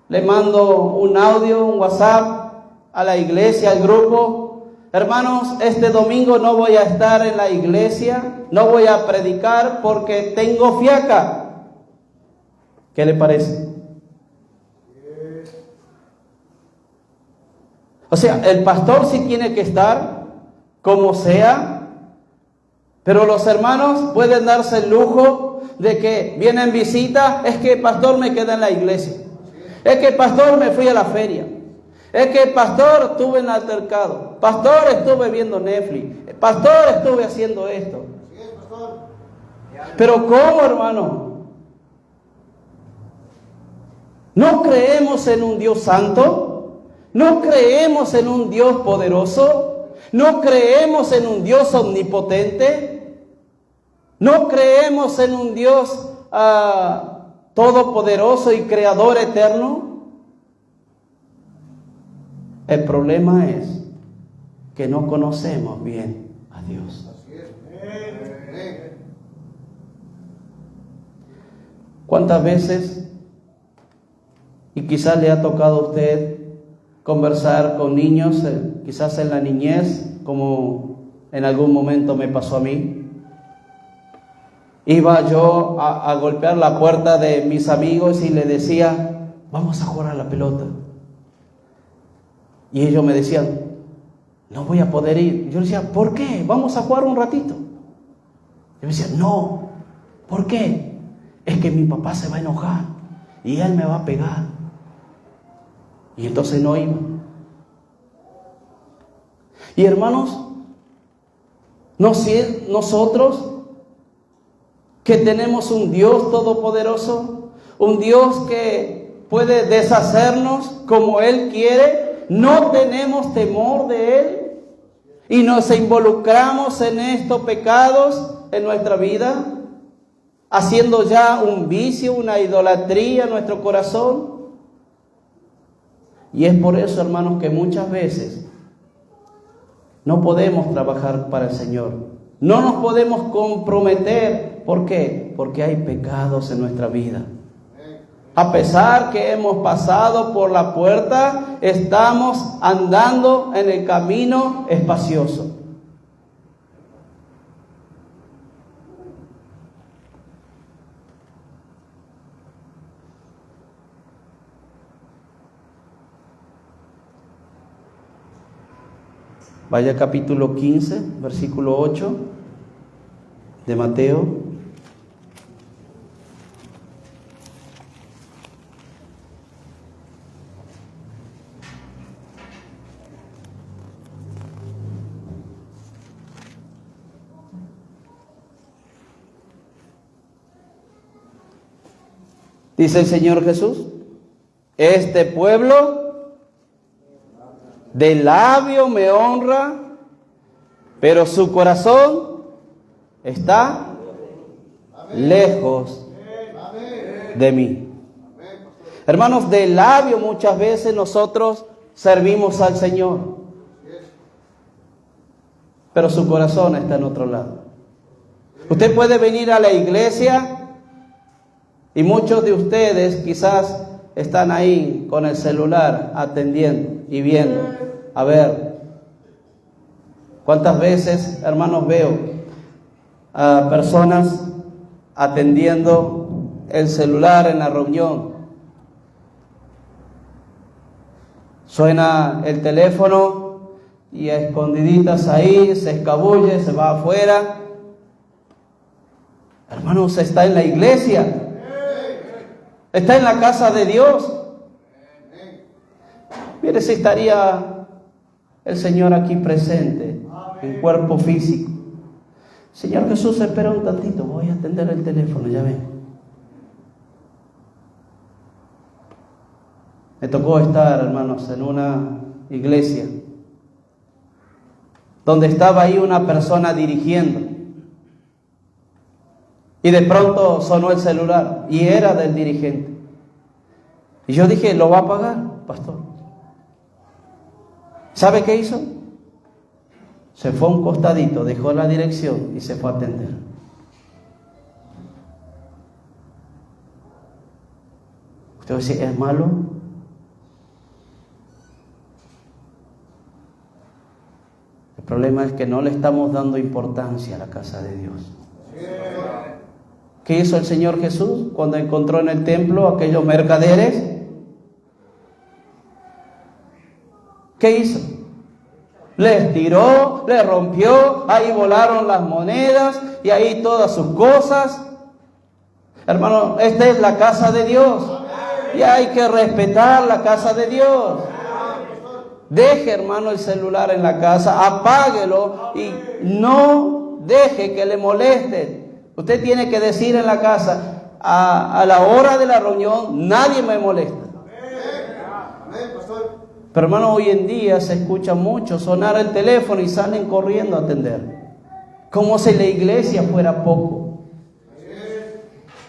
le mando un audio, un WhatsApp a la iglesia, al grupo: hermanos, este domingo no voy a estar en la iglesia, no voy a predicar porque tengo fiaca. ¿Qué le parece? O sea, el pastor sí tiene que estar, como sea, pero los hermanos pueden darse el lujo de que vienen visita. Es que pastor, me quedé en la iglesia. Es que pastor, me fui a la feria. Es que pastor, estuve en altercado. Pastor, estuve viendo Netflix. Pastor, estuve haciendo esto. Pero ¿cómo, hermano? ¿No creemos en un Dios santo? ¿No creemos en un Dios poderoso? ¿No creemos en un Dios omnipotente? ¿No creemos en un Dios todopoderoso y creador eterno? El problema es que no conocemos bien a Dios. ¿Cuántas veces, y quizás le ha tocado a usted conversar con niños, quizás en la niñez, como en algún momento me pasó a mí? Iba yo a golpear la puerta de mis amigos y le decía, vamos a jugar a la pelota. Y ellos me decían, no voy a poder ir. Yo les decía, ¿por qué? Vamos a jugar un ratito. Yo me decía, no, ¿por qué? Es que mi papá se va a enojar y él me va a pegar. Y entonces no iba. Y hermanos, nosotros que tenemos un Dios todopoderoso, un Dios que puede deshacernos como Él quiere, no tenemos temor de Él y nos involucramos en estos pecados en nuestra vida, haciendo ya un vicio, una idolatría en nuestro corazón. Y es por eso, hermanos, que muchas veces no podemos trabajar para el Señor. No nos podemos comprometer. ¿Por qué? Porque hay pecados en nuestra vida. A pesar que hemos pasado por la puerta, estamos andando en el camino espacioso. Vaya capítulo 15, versículo 8 de Mateo. Dice el Señor Jesús, este pueblo de labio me honra, pero su corazón está lejos de mí. Hermanos, de labio muchas veces nosotros servimos al Señor, pero su corazón está en otro lado. Usted puede venir a la iglesia y muchos de ustedes quizás están ahí con el celular atendiendo y viendo. A ver, ¿cuántas veces, hermanos, veo a personas atendiendo el celular en la reunión? Suena el teléfono y a escondiditas ahí se escabulle, se va afuera. Hermanos, está en la iglesia. Está en la casa de Dios. Mire si estaría el Señor aquí presente, en cuerpo físico. Señor Jesús, espera un tantito, voy a atender el teléfono, ya ven. Me tocó estar, hermanos, en una iglesia donde estaba ahí una persona dirigiendo. Y de pronto sonó el celular y era del dirigente. Y yo dije, ¿lo va a pagar, pastor? ¿Sabe qué hizo? Se fue a un costadito, dejó la dirección y se fue a atender. Usted va a decir, ¿es malo? El problema es que no le estamos dando importancia a la casa de Dios. ¿Qué hizo el Señor Jesús cuando encontró en el templo a aquellos mercaderes? ¿Qué hizo? Les tiró, les rompió, ahí volaron las monedas y ahí todas sus cosas. Hermano, esta es la casa de Dios y hay que respetar la casa de Dios. Deje, hermano, el celular en la casa, apáguelo y no deje que le molesten. Usted tiene que decir en la casa, a la hora de la reunión, nadie me molesta. Pero hermano, hoy en día se escucha mucho sonar el teléfono y salen corriendo a atender. Como si la iglesia fuera poco.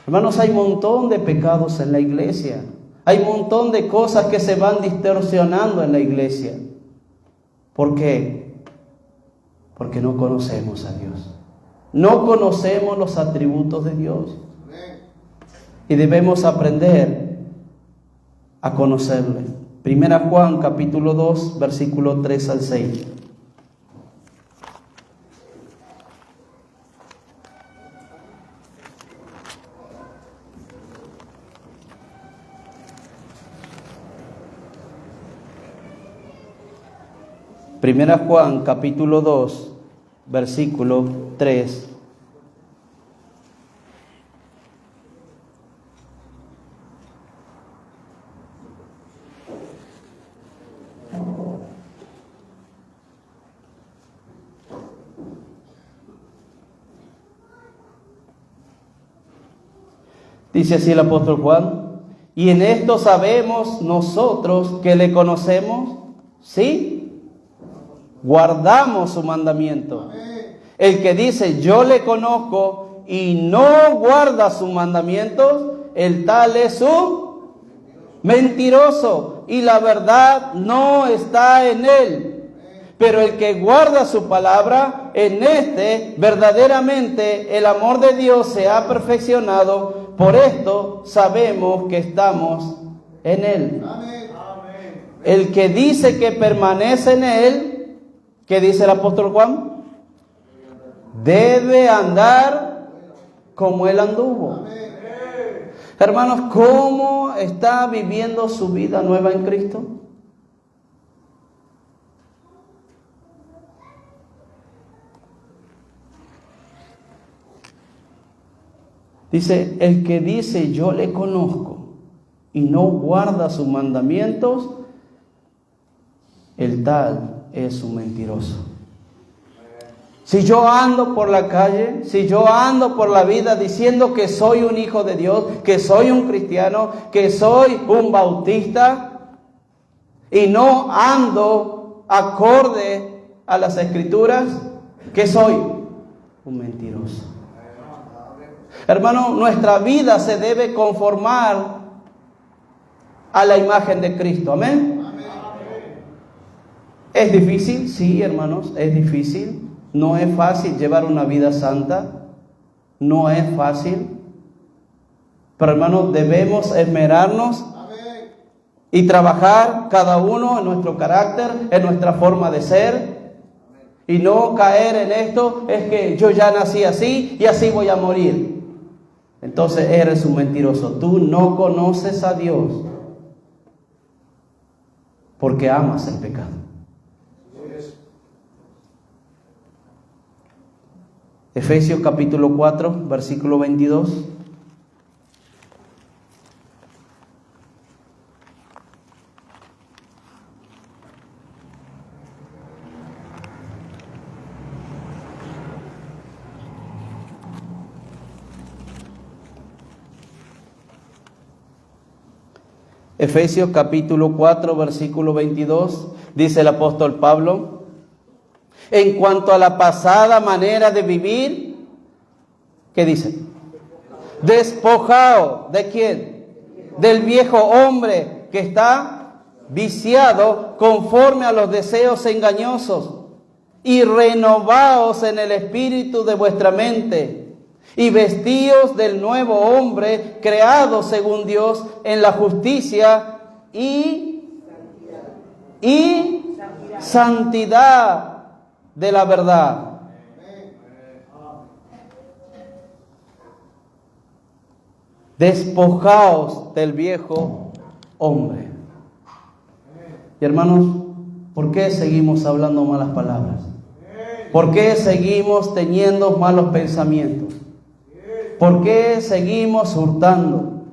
Hermanos, hay un montón de pecados en la iglesia. Hay un montón de cosas que se van distorsionando en la iglesia. ¿Por qué? Porque no conocemos a Dios. No conocemos los atributos de Dios. Y debemos aprender a conocerle. Primera Juan capítulo 2, versículo 3 al 6. Primera Juan capítulo 2, versículo 3. Dice así el apóstol Juan: y en esto sabemos nosotros que le conocemos, ¿sí? Guardamos su mandamiento. El que dice yo le conozco y no guarda sus mandamientos, el tal es un mentiroso y la verdad no está en él. Pero el que guarda su palabra, en este verdaderamente el amor de Dios se ha perfeccionado. Por esto sabemos que estamos en él. El que dice que permanece en él, ¿qué dice el apóstol Juan? Debe andar como él anduvo. Hermanos, ¿cómo está viviendo su vida nueva en Cristo? Dice, el que dice yo le conozco y no guarda sus mandamientos, el tal es un mentiroso. Si yo ando por la calle, si yo ando por la vida diciendo que soy un hijo de Dios, que soy un cristiano, que soy un bautista, y no ando acorde a las escrituras, ¿qué soy? Un mentiroso. Hermano, nuestra vida se debe conformar a la imagen de Cristo. Amén. ¿Es difícil? Sí, hermanos, es difícil. No es fácil llevar una vida santa. No es fácil. Pero hermanos, debemos esmerarnos y trabajar cada uno en nuestro carácter, en nuestra forma de ser. Y no caer en esto, es que yo ya nací así y así voy a morir. Entonces eres un mentiroso. Tú no conoces a Dios porque amas el pecado. Efesios capítulo 4, versículo 22. Efesios capítulo 4, versículo 22, dice el apóstol Pablo: en cuanto a la pasada manera de vivir, ¿qué dice? Despojaos, ¿de quién? Del viejo hombre que está viciado conforme a los deseos engañosos, y renovaos en el espíritu de vuestra mente, y vestíos del nuevo hombre creado según Dios en la justicia y santidad de la verdad. Despojaos del viejo hombre. Y hermanos, ¿por qué seguimos hablando malas palabras? ¿Por qué seguimos teniendo malos pensamientos? ¿Por qué seguimos hurtando?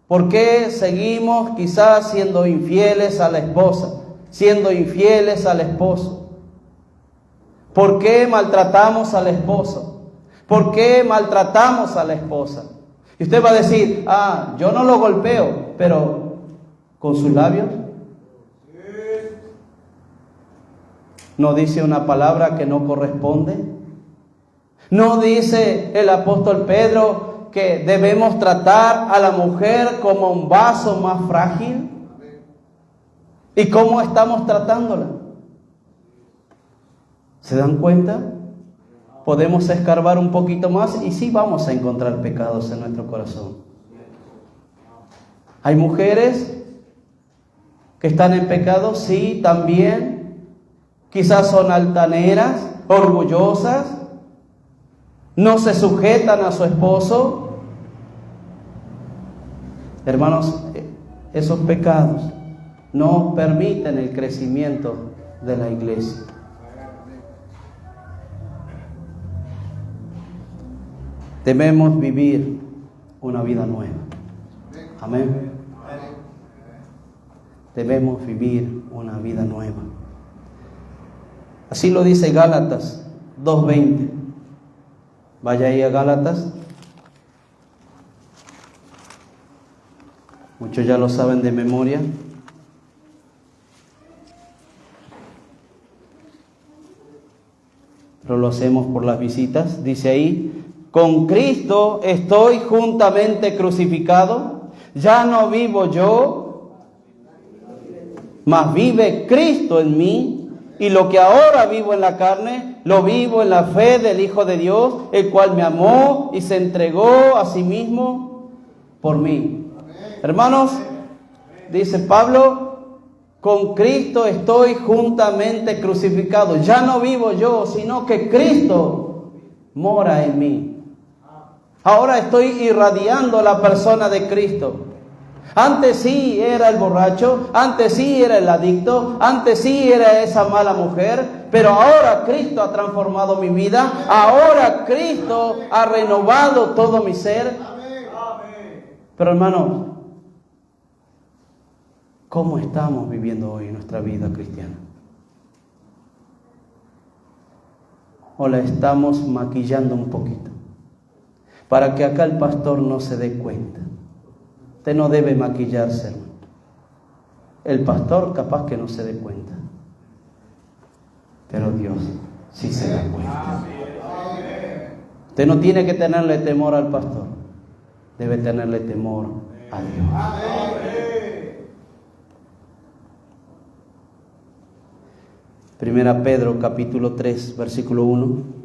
¿Por qué seguimos quizás siendo infieles a la esposa, siendo infieles al esposo? ¿Por qué maltratamos al esposo? ¿Por qué maltratamos a la esposa? Y usted va a decir, yo no lo golpeo, pero con sus labios. ¿No dice una palabra que no corresponde? ¿No dice el apóstol Pedro que debemos tratar a la mujer como un vaso más frágil? ¿Y cómo estamos tratándola? ¿Se dan cuenta? Podemos escarbar un poquito más y sí vamos a encontrar pecados en nuestro corazón. Hay mujeres que están en pecado, sí, también. Quizás son altaneras, orgullosas, no se sujetan a su esposo. Hermanos, esos pecados no permiten el crecimiento de la iglesia. Debemos vivir una vida nueva. Amén. Debemos vivir una vida nueva. Así lo dice Gálatas 2:20. Vaya ahí a Gálatas. Muchos ya lo saben de memoria. Pero lo hacemos por las visitas. Dice ahí: con Cristo estoy juntamente crucificado. Ya no vivo yo, mas vive Cristo en mí. Y lo que ahora vivo en la carne, lo vivo en la fe del Hijo de Dios, el cual me amó y se entregó a sí mismo por mí. Hermanos, dice Pablo, con Cristo estoy juntamente crucificado. Ya no vivo yo, sino que Cristo mora en mí. Ahora estoy irradiando la persona de Cristo. Antes sí era el borracho, antes sí era el adicto, antes sí era esa mala mujer, pero ahora Cristo ha transformado mi vida, ahora Cristo ha renovado todo mi ser. Pero hermanos, ¿cómo estamos viviendo hoy nuestra vida cristiana? ¿O la estamos maquillando un poquito? Para que acá el pastor no se dé cuenta. Usted no debe maquillarse, hermano. El pastor capaz que no se dé cuenta, pero Dios sí se da cuenta. Usted no tiene que tenerle temor al pastor, debe tenerle temor a Dios. Primera Pedro capítulo 3 versículo 1.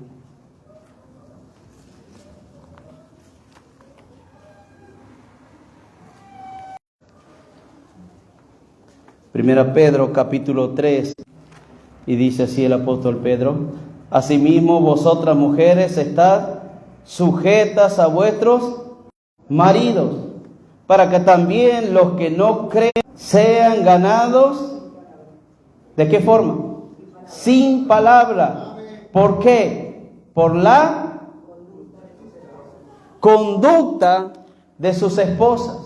Primera Pedro capítulo 3, y dice así el apóstol Pedro: asimismo vosotras mujeres estad sujetas a vuestros maridos, para que también los que no creen sean ganados. ¿De qué forma? Sin palabra. ¿Por qué? Por la conducta de sus esposas.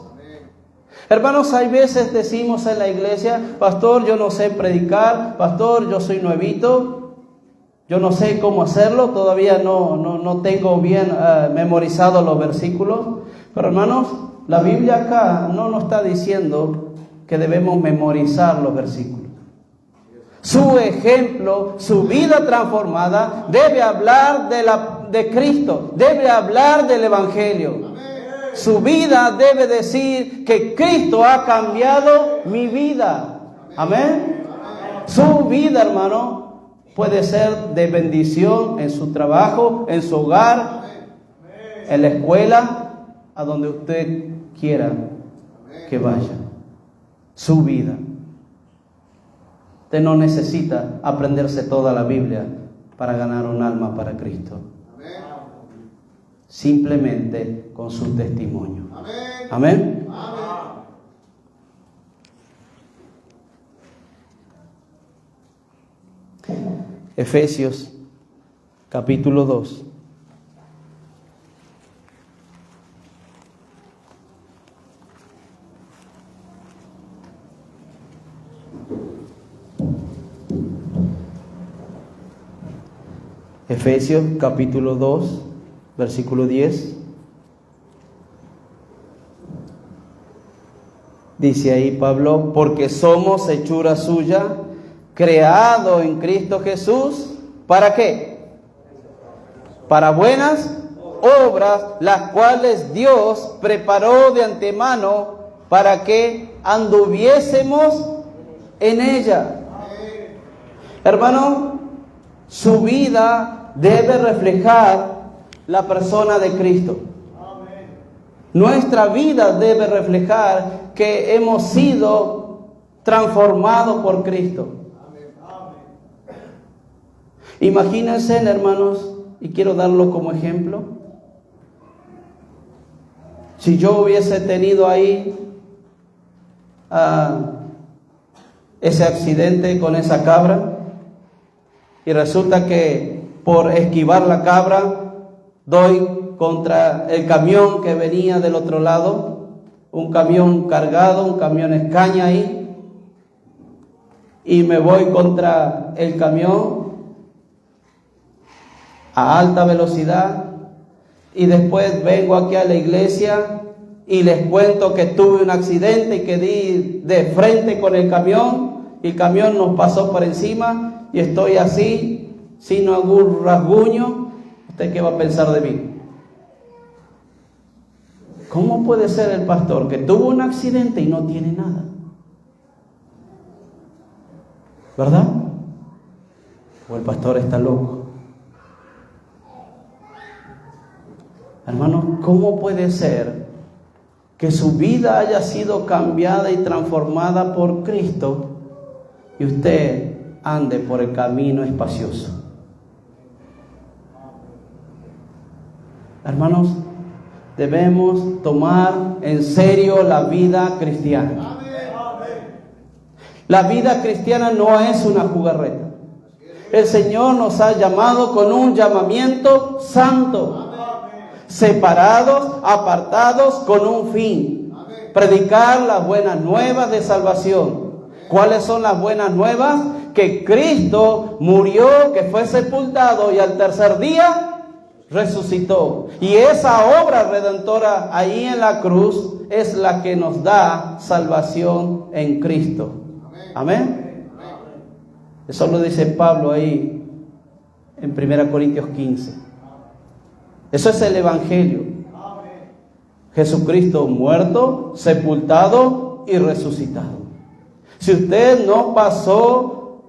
Hermanos, hay veces decimos en la iglesia: pastor, yo no sé predicar, pastor, yo soy nuevito, yo no sé cómo hacerlo, todavía no tengo bien memorizado los versículos. Pero hermanos, la Biblia acá no nos está diciendo que debemos memorizar los versículos. Su ejemplo, su vida transformada, debe hablar de Cristo, debe hablar del Evangelio. Su vida debe decir que Cristo ha cambiado mi vida. Amén. Su vida, hermano, puede ser de bendición en su trabajo, en su hogar, en la escuela, a donde usted quiera que vaya. Su vida. Usted no necesita aprenderse toda la Biblia para ganar un alma para Cristo. Simplemente con su testimonio. Amén. Efesios capítulo 2. Efesios capítulo 2 versículo 10. Dice ahí Pablo, porque somos hechura suya, creado en Cristo Jesús, ¿para qué? Para buenas obras, las cuales Dios preparó de antemano para que anduviésemos en ella. Hermano, su vida debe reflejar la persona de Cristo. Nuestra vida debe reflejar que hemos sido transformados por Cristo. Imagínense, hermanos, y quiero darlo como ejemplo. Si yo hubiese tenido ahí ese accidente con esa cabra, y resulta que por esquivar la cabra doy contra el camión que venía del otro lado, un camión cargado, un camión escaña ahí, y me voy contra el camión a alta velocidad, y después vengo aquí a la iglesia y les cuento que tuve un accidente y que di de frente con el camión, y el camión nos pasó por encima y estoy así, sin algún rasguño. ¿Usted qué va a pensar de mí? ¿Cómo puede ser el pastor que tuvo un accidente y no tiene nada? ¿Verdad? O el pastor está loco. Hermano, ¿cómo puede ser que su vida haya sido cambiada y transformada por Cristo y usted ande por el camino espacioso? Hermanos, debemos tomar en serio la vida cristiana. La vida cristiana no es una jugarreta. El Señor nos ha llamado con un llamamiento santo, separados, apartados con un fin: predicar las buenas nuevas de salvación. ¿Cuáles son las buenas nuevas? Que Cristo murió, que fue sepultado y al tercer día resucitó. Y esa obra redentora ahí en la cruz es la que nos da salvación en Cristo. Amén. Eso lo dice Pablo ahí en 1 Corintios 15. Eso es el Evangelio. Jesucristo muerto, sepultado y resucitado. Si usted no pasó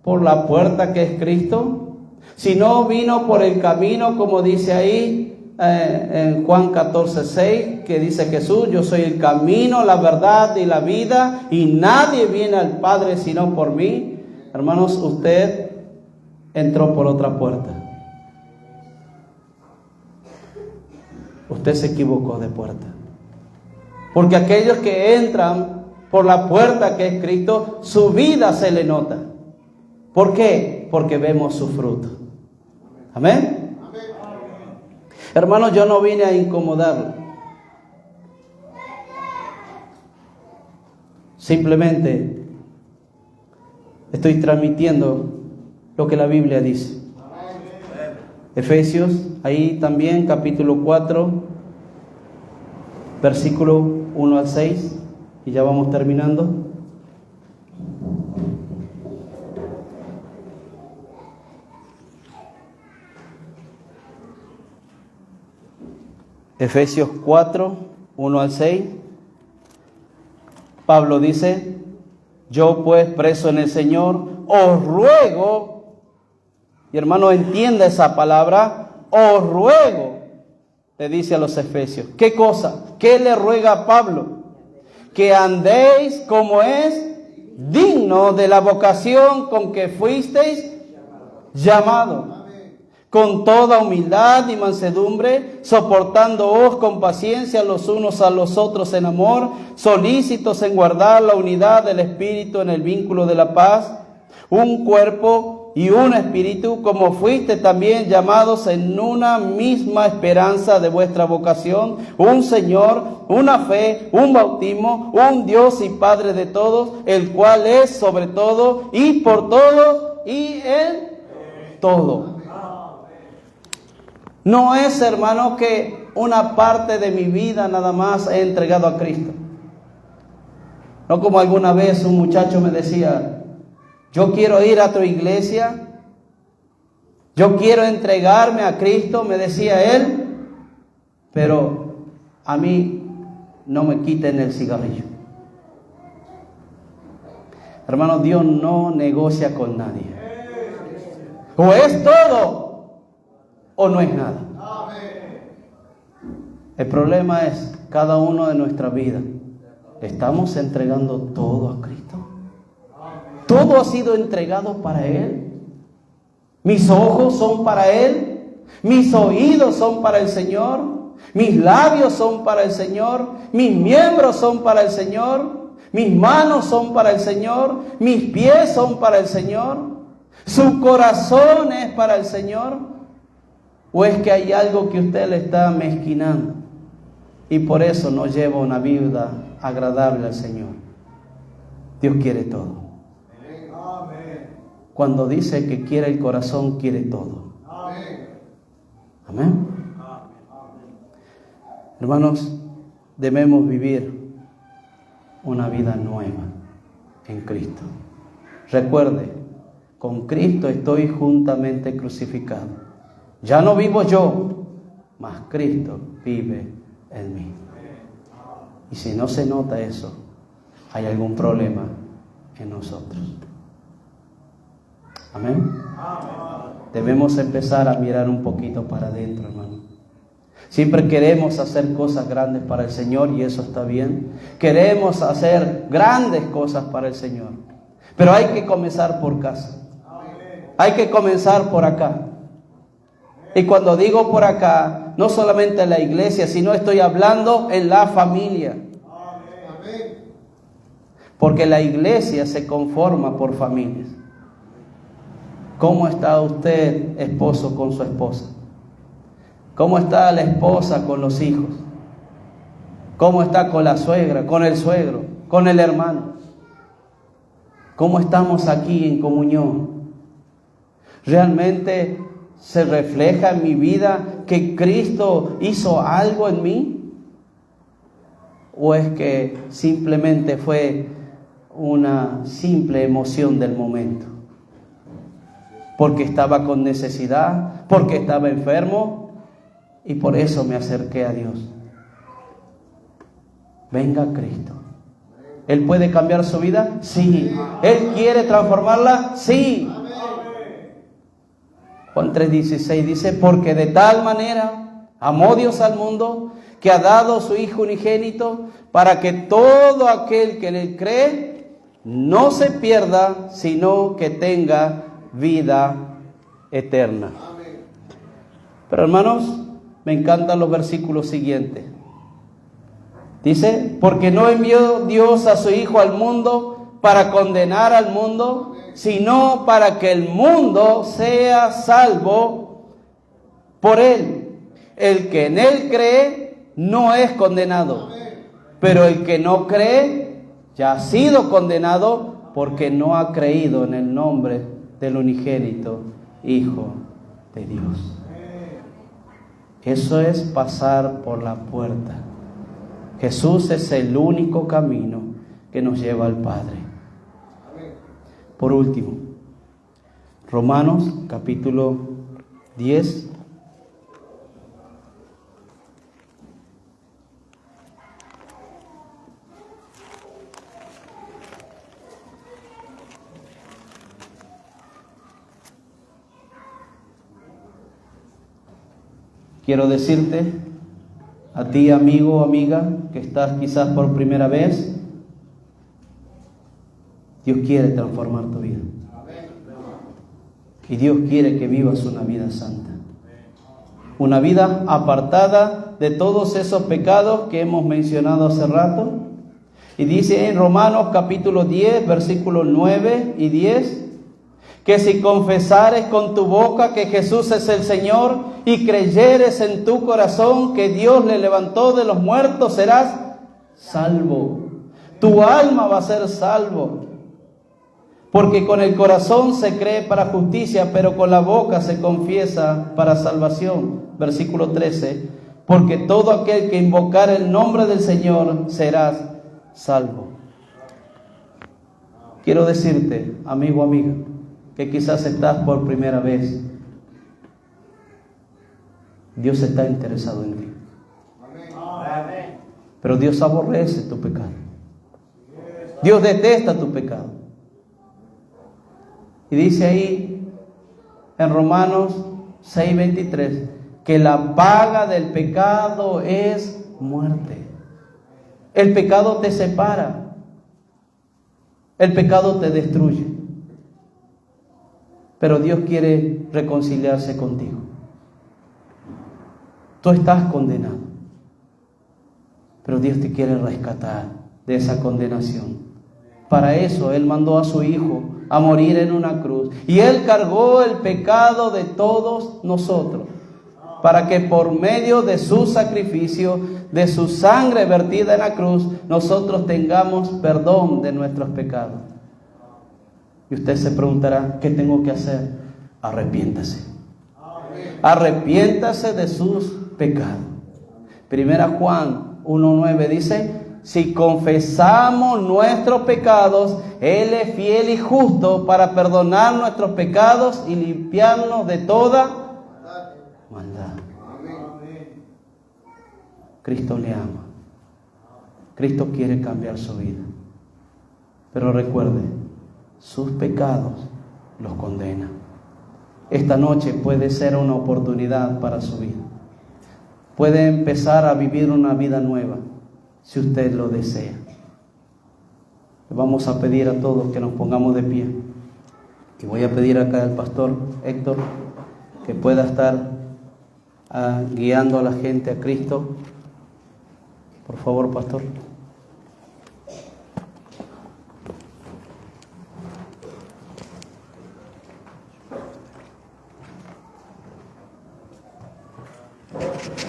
por la puerta que es Cristo, si no vino por el camino, como dice ahí en Juan 14:6, que dice Jesús: yo soy el camino, la verdad y la vida, y nadie viene al Padre sino por mí. Hermanos, usted entró por otra puerta. Usted se equivocó de puerta. Porque aquellos que entran por la puerta que es Cristo, su vida se le nota. ¿Por qué? Porque vemos su fruto. Amén. Hermanos, yo no vine a incomodarlo. Simplemente estoy transmitiendo lo que la Biblia dice. Efesios, ahí también, capítulo 4, versículo 1 al 6, y ya vamos terminando. Efesios 4, 1 al 6. Pablo dice: yo pues, preso en el Señor, os ruego, y hermano, entienda esa palabra, os ruego, le dice a los efesios. ¿Qué cosa? ¿Qué le ruega a Pablo? Que andéis como es digno de la vocación con que fuisteis llamados, con toda humildad y mansedumbre, soportándoos con paciencia los unos a los otros en amor, solícitos en guardar la unidad del Espíritu en el vínculo de la paz, un cuerpo y un espíritu, como fuiste también llamados en una misma esperanza de vuestra vocación, un Señor, una fe, un bautismo, un Dios y Padre de todos, el cual es sobre todo y por todos y en todo. No es, hermano, que una parte de mi vida nada más he entregado a Cristo. No como alguna vez un muchacho me decía, yo quiero ir a tu iglesia, yo quiero entregarme a Cristo, me decía él, pero a mí no me quiten el cigarrillo. Hermano, Dios no negocia con nadie. O es todo o no es nada. El problema es cada uno de nuestra vida. ¿Estamos entregando todo a Cristo? ¿Todo ha sido entregado para Él? ¿Mis ojos son para Él? ¿Mis oídos son para el Señor? ¿Mis labios son para el Señor? ¿Mis miembros son para el Señor? ¿Mis manos son para el Señor? ¿Mis pies son para el Señor? ¿Su corazón es para el Señor? ¿O es que hay algo que usted le está mezquinando y por eso no lleva una vida agradable al Señor? Dios quiere todo. Cuando dice que quiere el corazón, quiere todo. Amén. Hermanos, debemos vivir una vida nueva en Cristo. Recuerde, con Cristo estoy juntamente crucificado. Ya no vivo yo, mas Cristo vive en mí. Y si no se nota eso, hay algún problema en nosotros. Amén. Debemos empezar a mirar un poquito para adentro, hermano. Siempre queremos hacer cosas grandes para el Señor y eso está bien. Queremos hacer grandes cosas para el Señor. Pero hay que comenzar por casa. Hay que comenzar por acá. Y cuando digo por acá, no solamente en la iglesia, sino estoy hablando en la familia. Porque la iglesia se conforma por familias. ¿Cómo está usted, esposo, con su esposa? ¿Cómo está la esposa con los hijos? ¿Cómo está con la suegra, con el suegro, con el hermano? ¿Cómo estamos aquí en comunión? ¿Realmente se refleja en mi vida que Cristo hizo algo en mí? ¿O es que simplemente fue una simple emoción del momento? Porque estaba con necesidad, porque estaba enfermo y por eso me acerqué a Dios. Venga Cristo. ¿Él puede cambiar su vida? Sí. ¿Él quiere transformarla? Sí. Juan 3:16 dice, porque de tal manera amó Dios al mundo que ha dado a su Hijo unigénito para que todo aquel que en él cree no se pierda, sino que tenga vida eterna. Pero hermanos, me encantan los versículos siguientes. Dice, porque no envió Dios a su Hijo al mundo para condenar al mundo, sino para que el mundo sea salvo por él. El que en él cree no es condenado, pero el que no cree ya ha sido condenado porque no ha creído en el nombre del unigénito Hijo de Dios. Eso es pasar por la puerta. Jesús es el único camino que nos lleva al Padre. Por último, Romanos capítulo 10. Quiero decirte, a ti amigo o amiga, que estás quizás por primera vez, Dios quiere transformar tu vida. Y Dios quiere que vivas una vida santa. Una vida apartada de todos esos pecados que hemos mencionado hace rato. Y dice en Romanos capítulo 10, versículos 9 y 10, que si confesares con tu boca que Jesús es el Señor y creyeres en tu corazón que Dios le levantó de los muertos, serás salvo. Tu alma va a ser salvo. Porque con el corazón se cree para justicia, pero con la boca se confiesa para salvación. versículo 13, porque todo aquel que invocar el nombre del Señor serás salvo. Quiero decirte, amigo, amiga, que quizás estás por primera vez. Dios está interesado en ti. Pero Dios aborrece tu pecado. Dios detesta tu pecado. Y dice ahí en Romanos 6:23 que la paga del pecado es muerte. El pecado te separa. El pecado te destruye. Pero Dios quiere reconciliarse contigo. Tú estás condenado. Pero Dios te quiere rescatar de esa condenación. Para eso Él mandó a su Hijo a morir en una cruz. Y Él cargó el pecado de todos nosotros. Para que por medio de su sacrificio, de su sangre vertida en la cruz, nosotros tengamos perdón de nuestros pecados. Y usted se preguntará, ¿qué tengo que hacer? Arrepiéntase. Arrepiéntase de sus pecados. Primera Juan 1:9 dice, si confesamos nuestros pecados, Él es fiel y justo para perdonar nuestros pecados y limpiarnos de toda maldad. Cristo le ama. Cristo quiere cambiar su vida. Pero recuerde, sus pecados los condenan. Esta noche puede ser una oportunidad para su vida. Puede empezar a vivir una vida nueva, si usted lo desea. Le vamos a pedir a todos que nos pongamos de pie. Y voy a pedir acá al pastor Héctor que pueda estar guiando a la gente a Cristo. Por favor, pastor.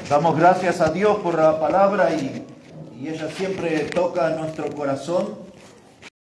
Damos gracias a Dios por la palabra y ella siempre toca nuestro corazón.